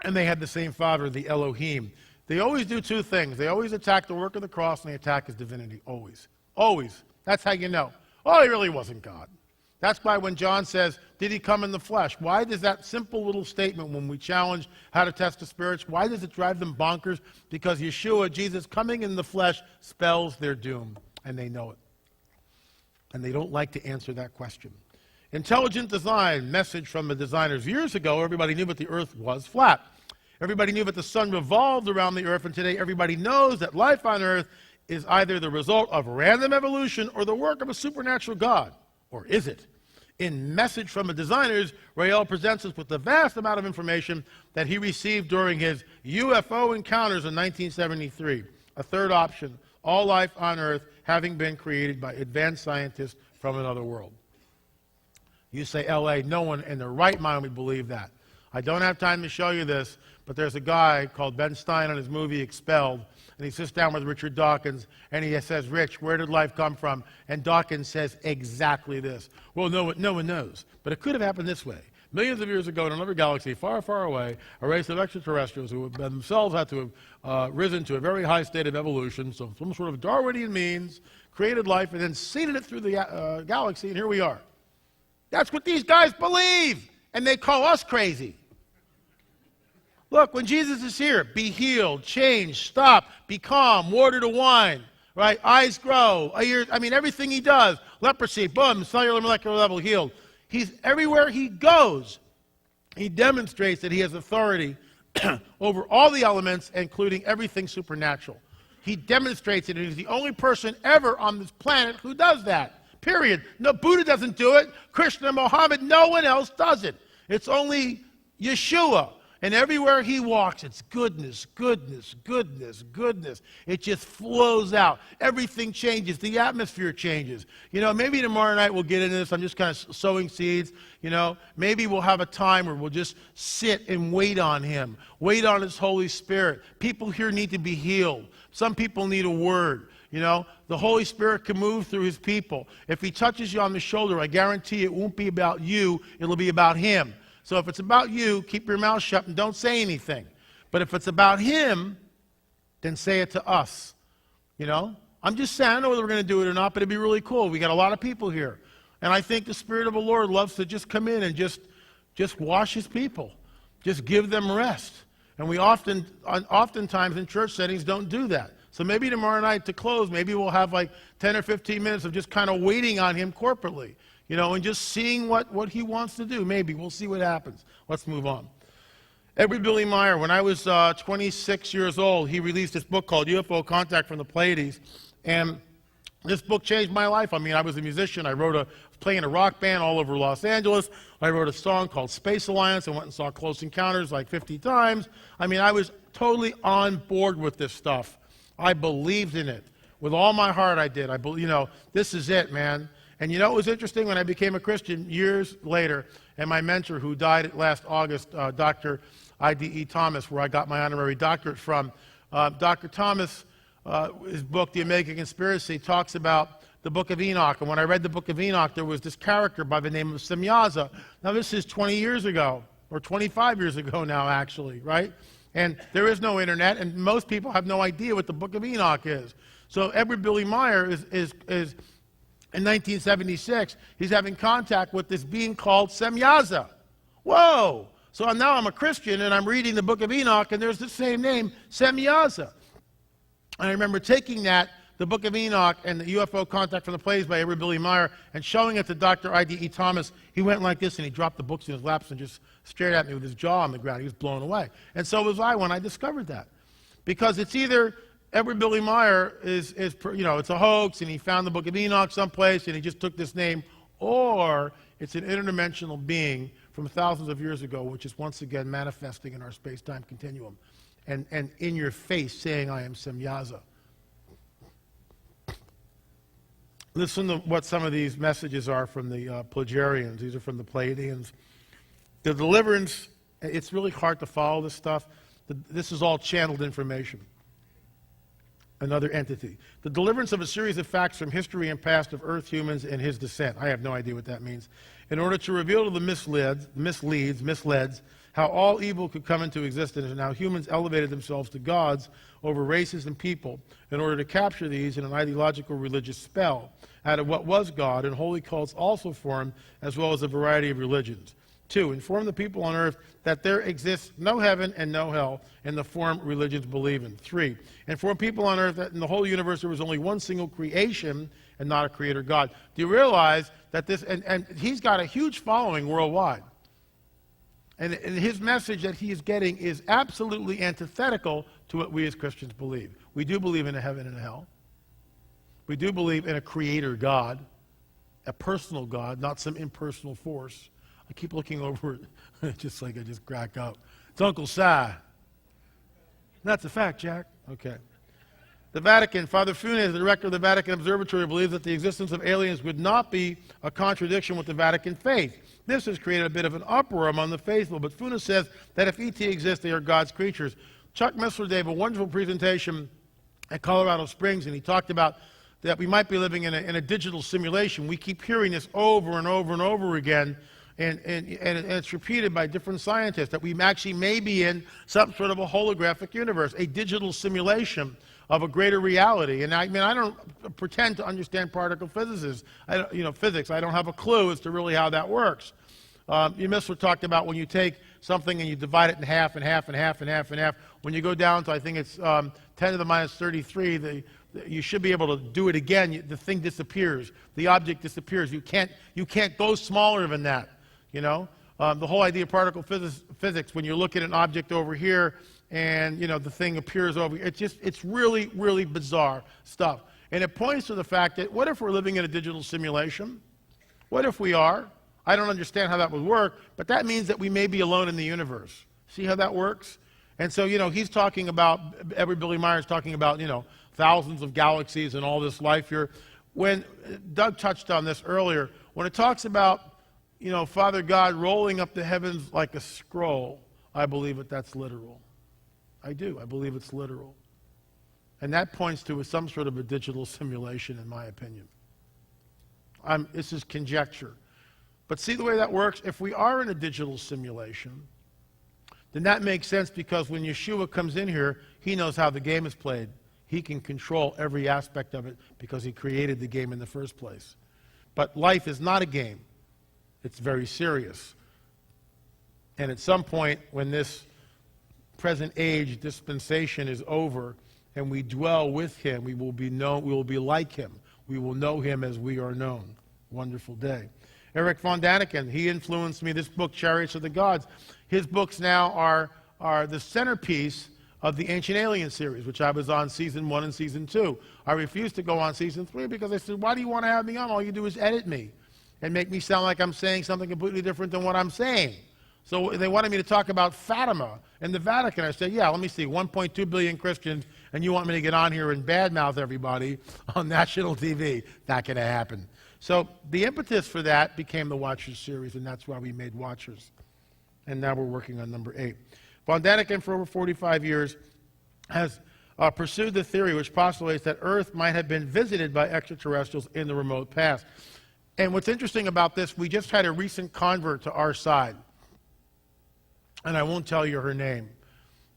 And they had the same father, the Elohim. They always do two things. They always attack the work of the cross, and they attack his divinity. Always. Always. That's how you know. Oh, he really wasn't God. That's why when John says, did he come in the flesh? Why does that simple little statement when we challenge how to test the spirits, why does it drive them bonkers? Because Yeshua, Jesus, coming in the flesh spells their doom, and they know it. And they don't like to answer that question. Intelligent design, message from the designers. Years ago, everybody knew that the earth was flat. Everybody knew that the sun revolved around the earth, and today everybody knows that life on earth is either the result of random evolution or the work of a supernatural God. Or is it? In Message from the Designers, Rael presents us with the vast amount of information that he received during his UFO encounters in 1973. A third option, all life on Earth having been created by advanced scientists from another world. You say, L.A., no one in their right mind would believe that. I don't have time to show you this, but there's a guy called Ben Stein on his movie Expelled, and he sits down with Richard Dawkins, and he says, Rich, where did life come from? And Dawkins says exactly this. Well, no one knows, but it could have happened this way. Millions of years ago in another galaxy far, far away, a race of extraterrestrials who themselves had to have risen to a very high state of evolution, so some sort of Darwinian means, created life, and then seeded it through the galaxy, and here we are. That's what these guys believe, and they call us crazy. Look, when Jesus is here, be healed, change, stop, be calm, water to wine, right? Eyes grow, ears, everything he does. Leprosy, boom, cellular, molecular level healed. He's everywhere he goes. He demonstrates that he has authority over all the elements, including everything supernatural. He demonstrates it, and he's the only person ever on this planet who does that, period. No, Buddha doesn't do it. Krishna, Mohammed, no one else does it. It's only Yeshua. And everywhere he walks, it's goodness, goodness, goodness, goodness. It just flows out. Everything changes. The atmosphere changes. Maybe tomorrow night we'll get into this. I'm just kind of sowing seeds. Maybe we'll have a time where we'll just sit and wait on him. Wait on his Holy Spirit. People here need to be healed. Some people need a word. The Holy Spirit can move through his people. If he touches you on the shoulder, I guarantee it won't be about you. It'll be about him. So if it's about you, keep your mouth shut and don't say anything. But if it's about him, then say it to us. You know? I'm just saying, I don't know whether we're going to do it or not, but it'd be really cool. We got a lot of people here. And I think the Spirit of the Lord loves to just come in and just wash his people. Just give them rest. And we oftentimes in church settings don't do that. So maybe tomorrow night to close, maybe we'll have like 10 or 15 minutes of just kind of waiting on him corporately, you know, and just seeing what he wants to do. Maybe. We'll see what happens. Let's move on. Edward Billy Meyer, when I was 26 years old, he released this book called UFO Contact from the Pleiades. And this book changed my life. I mean, I was a musician. I was playing a rock band all over Los Angeles. I wrote a song called Space Alliance. I went and saw Close Encounters like 50 times. I mean, I was totally on board with this stuff. I believed in it. With all my heart, I did. You know, this is it, man. And you know, it was interesting when I became a Christian years later, and my mentor, who died last August, Dr. I.D.E. Thomas, where I got my honorary doctorate from, Dr. Thomas, his book, The Omega Conspiracy, talks about the Book of Enoch. And when I read the Book of Enoch, there was this character by the name of Semyaza. Now, this is 20 years ago, or 25 years ago now, actually, right? And there is no internet, and most people have no idea what the Book of Enoch is. So Edward Billy Meyer is in 1976, he's having contact with this being called Semyaza. Whoa! So now I'm a Christian, and I'm reading the Book of Enoch, and there's the same name, Semyaza. And I remember taking the Book of Enoch and the UFO Contact from the Pleiades by Edward Billy Meyer and showing it to Dr. I.D.E. Thomas. He went like this, and he dropped the books in his laps and just stared at me with his jaw on the ground. He was blown away. And so was I when I discovered that. Because it's either Edward Billy Meyer is you know, it's a hoax, and he found the Book of Enoch someplace, and he just took this name, or it's an interdimensional being from thousands of years ago, which is once again manifesting in our space-time continuum. And in your face saying, I am Semyaza. Listen to what some of these messages are from the Pleiadians. These are from the Pleiadians. The deliverance, it's really hard to follow this stuff. This is all channeled information. Another entity. The deliverance of a series of facts from history and past of Earth humans and his descent. I have no idea what that means. In order to reveal to the misleds, how all evil could come into existence and how humans elevated themselves to gods over races and people in order to capture these in an ideological religious spell out of what was God, and holy cults also formed, as well as a variety of religions. 2, inform the people on earth that there exists no heaven and no hell in the form religions believe in. 3, inform people on earth that in the whole universe there was only one single creation and not a creator God. Do you realize that this, and he's got a huge following worldwide. And his message that he is getting is absolutely antithetical to what we as Christians believe. We do believe in a heaven and a hell. We do believe in a creator God, a personal God, not some impersonal force. I keep looking over it, just like I just crack up. It's Uncle Si. That's a fact, Jack. Okay. The Vatican, Father Funes, the director of the Vatican Observatory, believes that the existence of aliens would not be a contradiction with the Vatican faith. This has created a bit of an uproar among the faithful, but Funes says that if ET exists, they are God's creatures. Chuck Missler gave a wonderful presentation at Colorado Springs, and he talked about that we might be living in a digital simulation. We keep hearing this over and over and over again, and it's repeated by different scientists, that we actually may be in some sort of a holographic universe, a digital simulation of a greater reality. And I mean, I don't pretend to understand particle physics. Physics. I don't have a clue as to really how that works. Missler talked about when you take something and you divide it in half and half and half and half and half. When you go down to, I think it's 10 to the minus 33, you should be able to do it again. The thing disappears. The object disappears. You can't go smaller than that. You know, the whole idea of particle physics, when you look at an object over here and, you know, the thing appears over here, it's really, really bizarre stuff. And it points to the fact that what if we're living in a digital simulation? What if we are? I don't understand how that would work, but that means that we may be alone in the universe. See how that works? And so, you know, he's talking about, Edward Billy Meyer is talking about, you know, thousands of galaxies and all this life here. When Doug touched on this earlier, when it talks about, you know, Father God rolling up the heavens like a scroll, I believe that's literal. I do. I believe it's literal. And that points to some sort of a digital simulation, in my opinion. This is conjecture. But see the way that works? If we are in a digital simulation, then that makes sense, because when Yeshua comes in here, he knows how the game is played. He can control every aspect of it because he created the game in the first place. But life is not a game. It's very serious. And at some point, when this present age dispensation is over and we dwell with him, we will be like him. We will know him as we are known. Wonderful day. Eric von Daniken, he influenced me. This book, Chariots of the Gods. His books now are the centerpiece of the Ancient Alien series, which I was on season 1 and season 2. I refused to go on season 3 because I said, why do you want to have me on? All you do is edit me and make me sound like I'm saying something completely different than what I'm saying. So they wanted me to talk about Fatima and the Vatican. I said, yeah, let me see, 1.2 billion Christians, and you want me to get on here and badmouth everybody on national TV. Not going to happen. So the impetus for that became the Watchers series, and that's why we made Watchers. And now we're working on number 8. Von Daniken, for over 45 years, has pursued the theory which postulates that Earth might have been visited by extraterrestrials in the remote past. And what's interesting about this, we just had a recent convert to our side. And I won't tell you her name,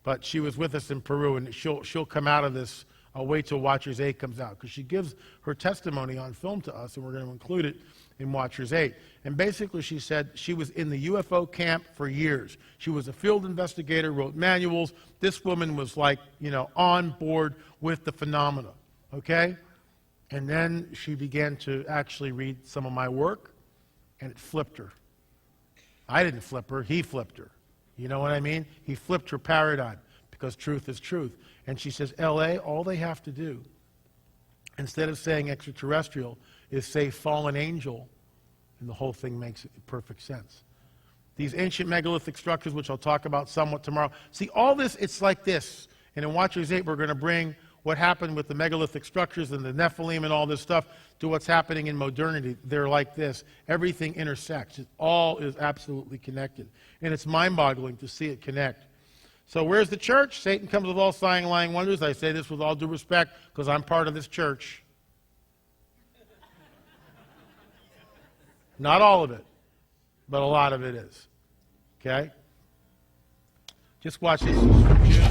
but she was with us in Peru, and she'll come out of this. I'll wait till Watchers 8 comes out, because she gives her testimony on film to us, and we're going to include it in Watchers 8. And basically she said she was in the UFO camp for years. She was a field investigator, wrote manuals. This woman was like, on board with the phenomena, okay? And then she began to actually read some of my work, and it flipped her. I didn't flip her, he flipped her. You know what I mean? He flipped her paradigm, because truth is truth. And she says, LA, all they have to do, instead of saying extraterrestrial, is say fallen angel, and the whole thing makes perfect sense. These ancient megalithic structures, which I'll talk about somewhat tomorrow. See, all this, it's like this. And in Watchers 8, we're going to bring what happened with the megalithic structures and the Nephilim and all this stuff to what's happening in modernity. They're like this. Everything intersects. It all is absolutely connected. And it's mind-boggling to see it connect. So where's the church? Satan comes with all signs, lying wonders. I say this with all due respect because I'm part of this church. Not all of it, but a lot of it is. Okay? Just watch this.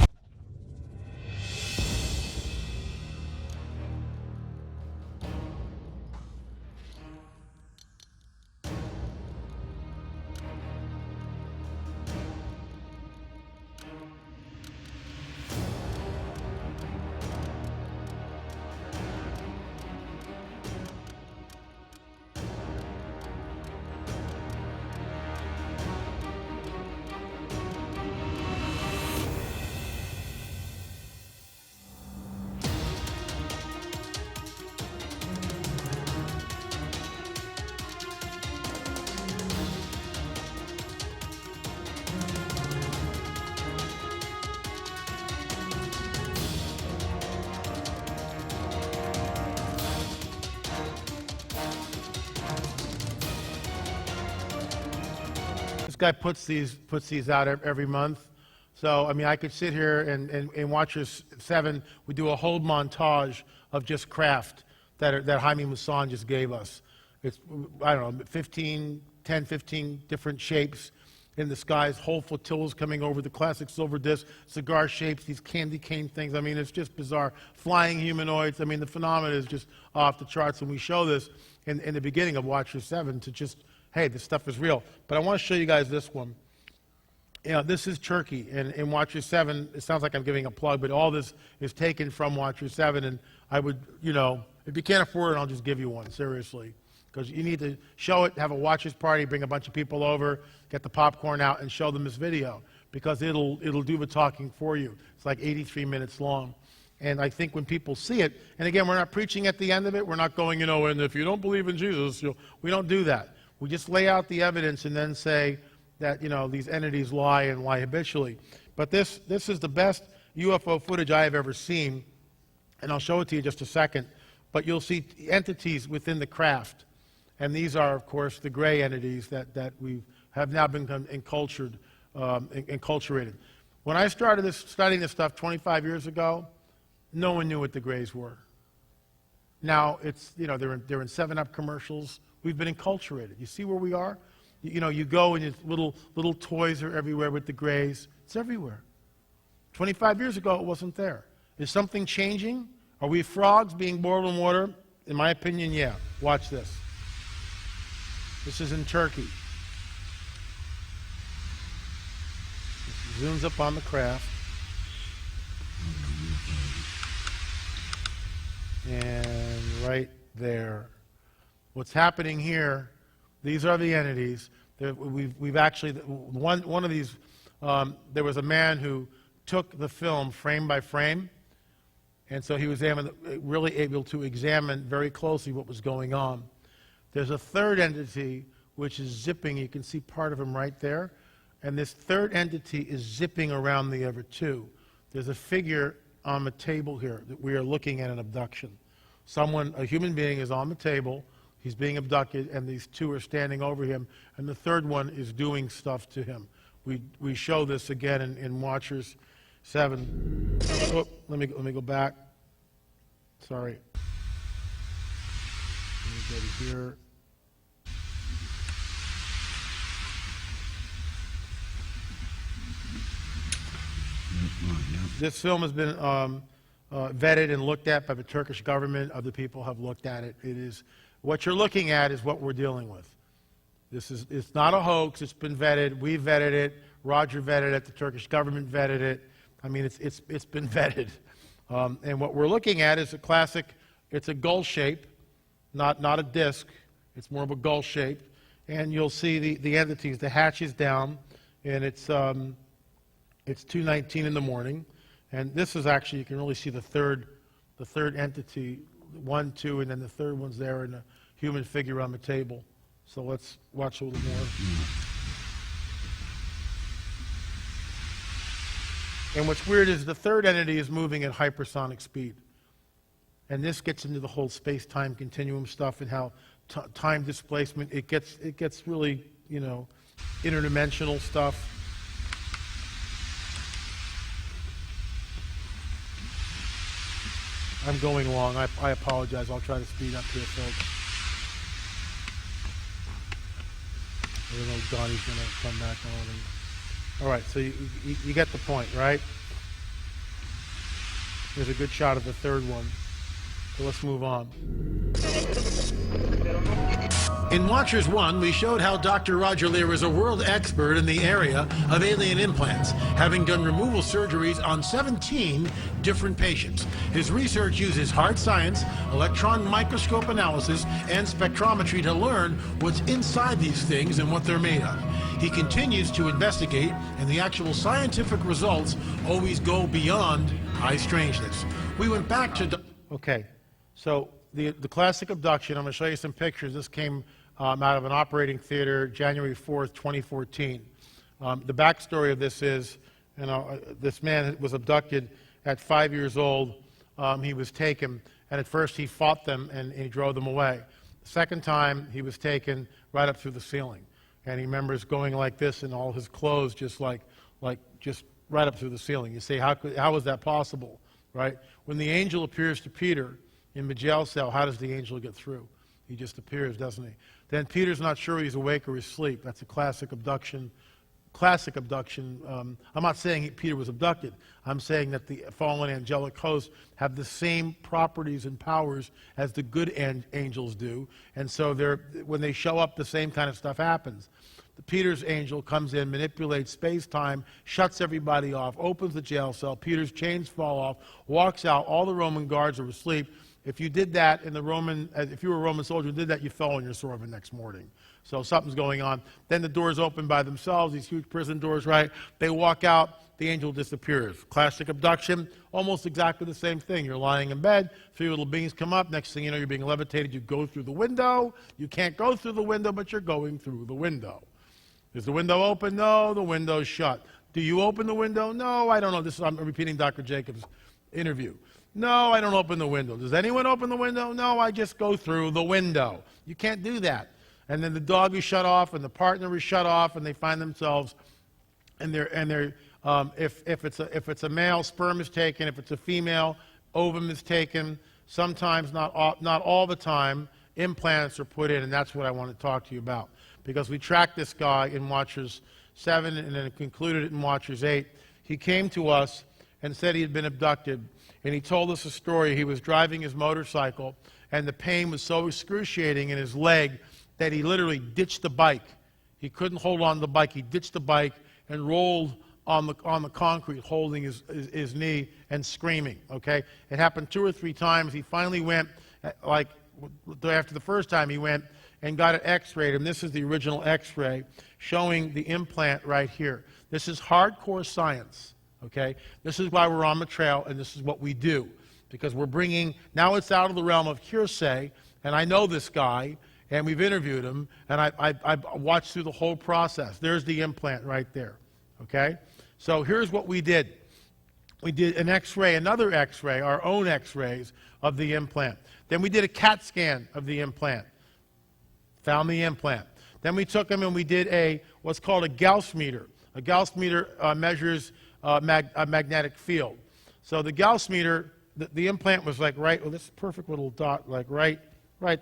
Guy puts these out every month. So, I mean, I could sit here and Watchers 7, we do a whole montage of just craft that Jaime Maussan just gave us. It's, I don't know, 10, 15 different shapes in the skies, whole flotillas coming over the classic silver disc, cigar shapes, these candy cane things. I mean, it's just bizarre. Flying humanoids. I mean, the phenomenon is just off the charts. And we show this in the beginning of Watchers 7 to just, hey, this stuff is real. But I want to show you guys this one. This is Turkey. And in Watchers 7, it sounds like I'm giving a plug, but all this is taken from Watchers 7. And I would, if you can't afford it, I'll just give you one, seriously. Because you need to show it, have a Watchers party, bring a bunch of people over, get the popcorn out, and show them this video. Because it'll do the talking for you. It's like 83 minutes long. And I think when people see it, and again, we're not preaching at the end of it. We're not going, and if you don't believe in Jesus, we don't do that. We just lay out the evidence and then say that, these entities lie and lie habitually. But this is the best UFO footage I have ever seen, and I'll show it to you in just a second. But you'll see entities within the craft. And these are, of course, the gray entities that we have now been enculturated. When I started studying this stuff 25 years ago, no one knew what the grays were. Now, it's, they're in 7-Up commercials. We've been enculturated. You see where we are? You know, you go and it's little toys are everywhere with the grays. It's everywhere. 25 years ago, it wasn't there. Is something changing? Are we frogs being boiled in water? In my opinion, yeah. Watch this. This is in Turkey. This zooms up on the craft. And right there. What's happening here, these are the entities. We've actually, one of these, there was a man who took the film frame by frame, and so he was really able to examine very closely what was going on. There's a third entity which is zipping. You can see part of him right there. And this third entity is zipping around the other two. There's a figure on the table here that we are looking at an abduction. Someone, a human being, is on the table. He's being abducted, and these two are standing over him, and the third one is doing stuff to him. We show this again in Watchers 7. Oh, let me go back. Sorry. Let me go to here. This film has been vetted and looked at by the Turkish government. Other people have looked at it. It is what you're looking at is what we're dealing with. It's not a hoax. It's been vetted. We vetted it. Roger vetted it. The Turkish government vetted it. I mean, it's been vetted. And what we're looking at is a classic. It's a gull shape, not a disc. It's more of a gull shape. And you'll see the entities. The hatch is down, and it's 2:19 in the morning. And this is actually, you can really see the third entity, 1, 2, and then the third one's there, and a human figure on the table. So let's watch a little more. And what's weird is the third entity is moving at hypersonic speed. And this gets into the whole space-time continuum stuff and how time displacement, it gets really, you know, interdimensional stuff. I'm going long. I apologize. I'll try to speed up here, folks. I don't know if Donnie's going to come back on. All right, so you get the point, right? There's a good shot of the third one. So let's move on. In Watchers 1, we showed how Dr. Roger Lear is a world expert in the area of alien implants, having done removal surgeries on 17 different patients. His research uses hard science, electron microscope analysis, and spectrometry to learn what's inside these things and what they're made of. He continues to investigate, and the actual scientific results always go beyond high strangeness. We went back to... Okay, so the classic abduction, I'm going to show you some pictures. This came out of an operating theater, January 4th, 2014. The backstory of this is, this man was abducted at 5 years old. He was taken, and at first he fought them and he drove them away. The second time, he was taken right up through the ceiling. And he remembers going like this and all his clothes just just right up through the ceiling. You say, how is that possible, right? When the angel appears to Peter in the jail cell, how does the angel get through? He just appears, doesn't he? Then Peter's not sure he's awake or asleep. That's a classic abduction. I'm not saying Peter was abducted. I'm saying that the fallen angelic hosts have the same properties and powers as the good angels do. And so when they show up, the same kind of stuff happens. Peter's angel comes in, manipulates space-time, shuts everybody off, opens the jail cell. Peter's chains fall off, walks out. All the Roman guards are asleep. If you did that if you were a Roman soldier and did that, you fell on your sword the next morning. So something's going on. Then the doors open by themselves, these huge prison doors, right? They walk out, the angel disappears. Classic abduction, almost exactly the same thing. You're lying in bed, 3 little beings come up, next thing you know, you're being levitated, you go through the window. You can't go through the window, but you're going through the window. Is the window open? No, the window's shut. Do you open the window? No, I don't know. I'm repeating Dr. Jacobs' interview. No, I don't open the window. Does anyone open the window? No, I just go through the window. You can't do that. And then the dog is shut off, and the partner is shut off, and they find themselves, if it's a male, sperm is taken. If it's a female, ovum is taken. Sometimes, not all the time, implants are put in, and that's what I want to talk to you about. because we tracked this guy in Watchers 7 and then concluded it in Watchers 8. He came to us and said he had been abducted, and he told us a story. He was driving his motorcycle, and the pain was so excruciating in his leg that he literally ditched the bike. He couldn't hold on to the bike. He ditched the bike and rolled on the concrete, holding his knee and screaming, okay? It happened 2 or 3 times. He finally went, like, after the first time, he went and got it x-rayed, and this is the original x-ray showing the implant right here. This is hardcore science, okay? This is why we're on the trail, and this is what we do, because we're bringing, now it's out of the realm of hearsay, and I know this guy, and we've interviewed him, and I watched through the whole process. There's the implant right there, okay? So here's what we did. We did an x-ray, another x-ray, our own x-rays of the implant. Then we did a CAT scan of the implant. Found the implant. Then we took him and we did what's called a Gauss meter. A Gauss meter measures a magnetic field. So the Gauss meter, the implant was like right, well, this perfect little dot, like right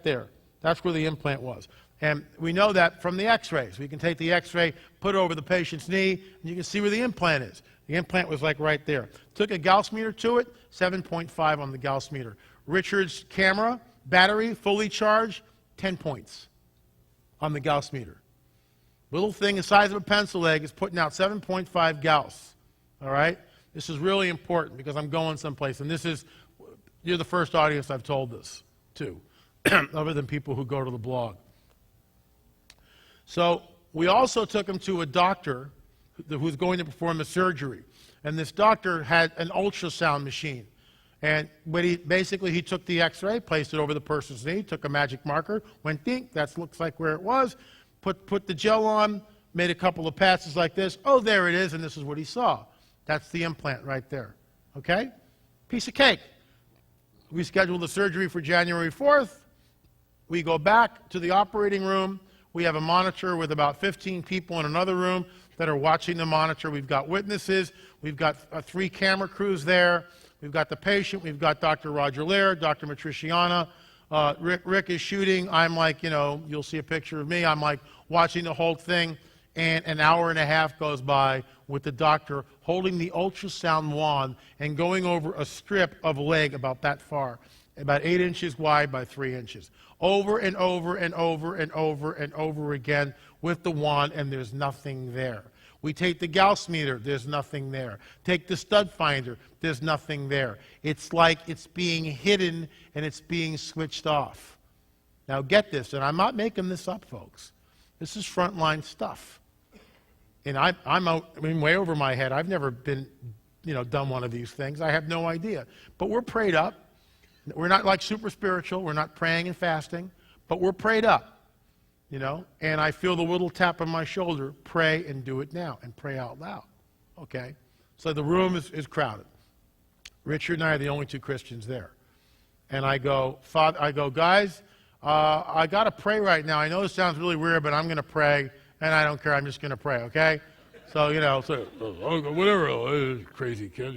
there. That's where the implant was. And we know that from the x-rays. We can take the x-ray, put it over the patient's knee, and you can see where the implant is. The implant was like right there. Took a Gauss meter to it, 7.5 on the Gauss meter. Richard's camera, battery, fully charged, 10 points on the Gauss meter. Little thing the size of a pencil egg is putting out 7.5 Gauss. All right? This is really important because I'm going someplace, and you're the first audience I've told this to, other than people who go to the blog. So we also took him to a doctor who was going to perform a surgery, and this doctor had an ultrasound machine. And he took the x-ray, placed it over the person's knee, took a magic marker, went dink, that looks like where it was, put the gel on, made a couple of passes like this, oh, there it is, and this is what he saw. That's the implant right there, okay? Piece of cake. We scheduled the surgery for January 4th. We go back to the operating room. We have a monitor with about 15 people in another room that are watching the monitor. We've got witnesses. We've got 3 camera crews there. We've got the patient. We've got Dr. Roger Lear, Dr. Matriciana. Rick is shooting. I'm like, you'll see a picture of me. I'm like watching the whole thing. And an hour and a half goes by with the doctor holding the ultrasound wand and going over a strip of leg about that far, about 8 inches wide by 3 inches. Over and over and over and over and over again with the wand, and there's nothing there. We take the Gauss meter, there's nothing there. Take the stud finder, there's nothing there. It's like it's being hidden and it's being switched off. Now get this, and I'm not making this up, folks. This is frontline stuff. And I'm way over my head. I've never been, done one of these things. I have no idea. But we're prayed up. We're not like super spiritual. We're not praying and fasting, but we're prayed up. And I feel the little tap on my shoulder, pray and do it now, and pray out loud, okay? So the room is crowded. Richard and I are the only 2 Christians there. And I go, guys, I got to pray right now. I know this sounds really weird, but I'm going to pray, and I don't care. I'm just going to pray, okay? So, whatever, crazy kid.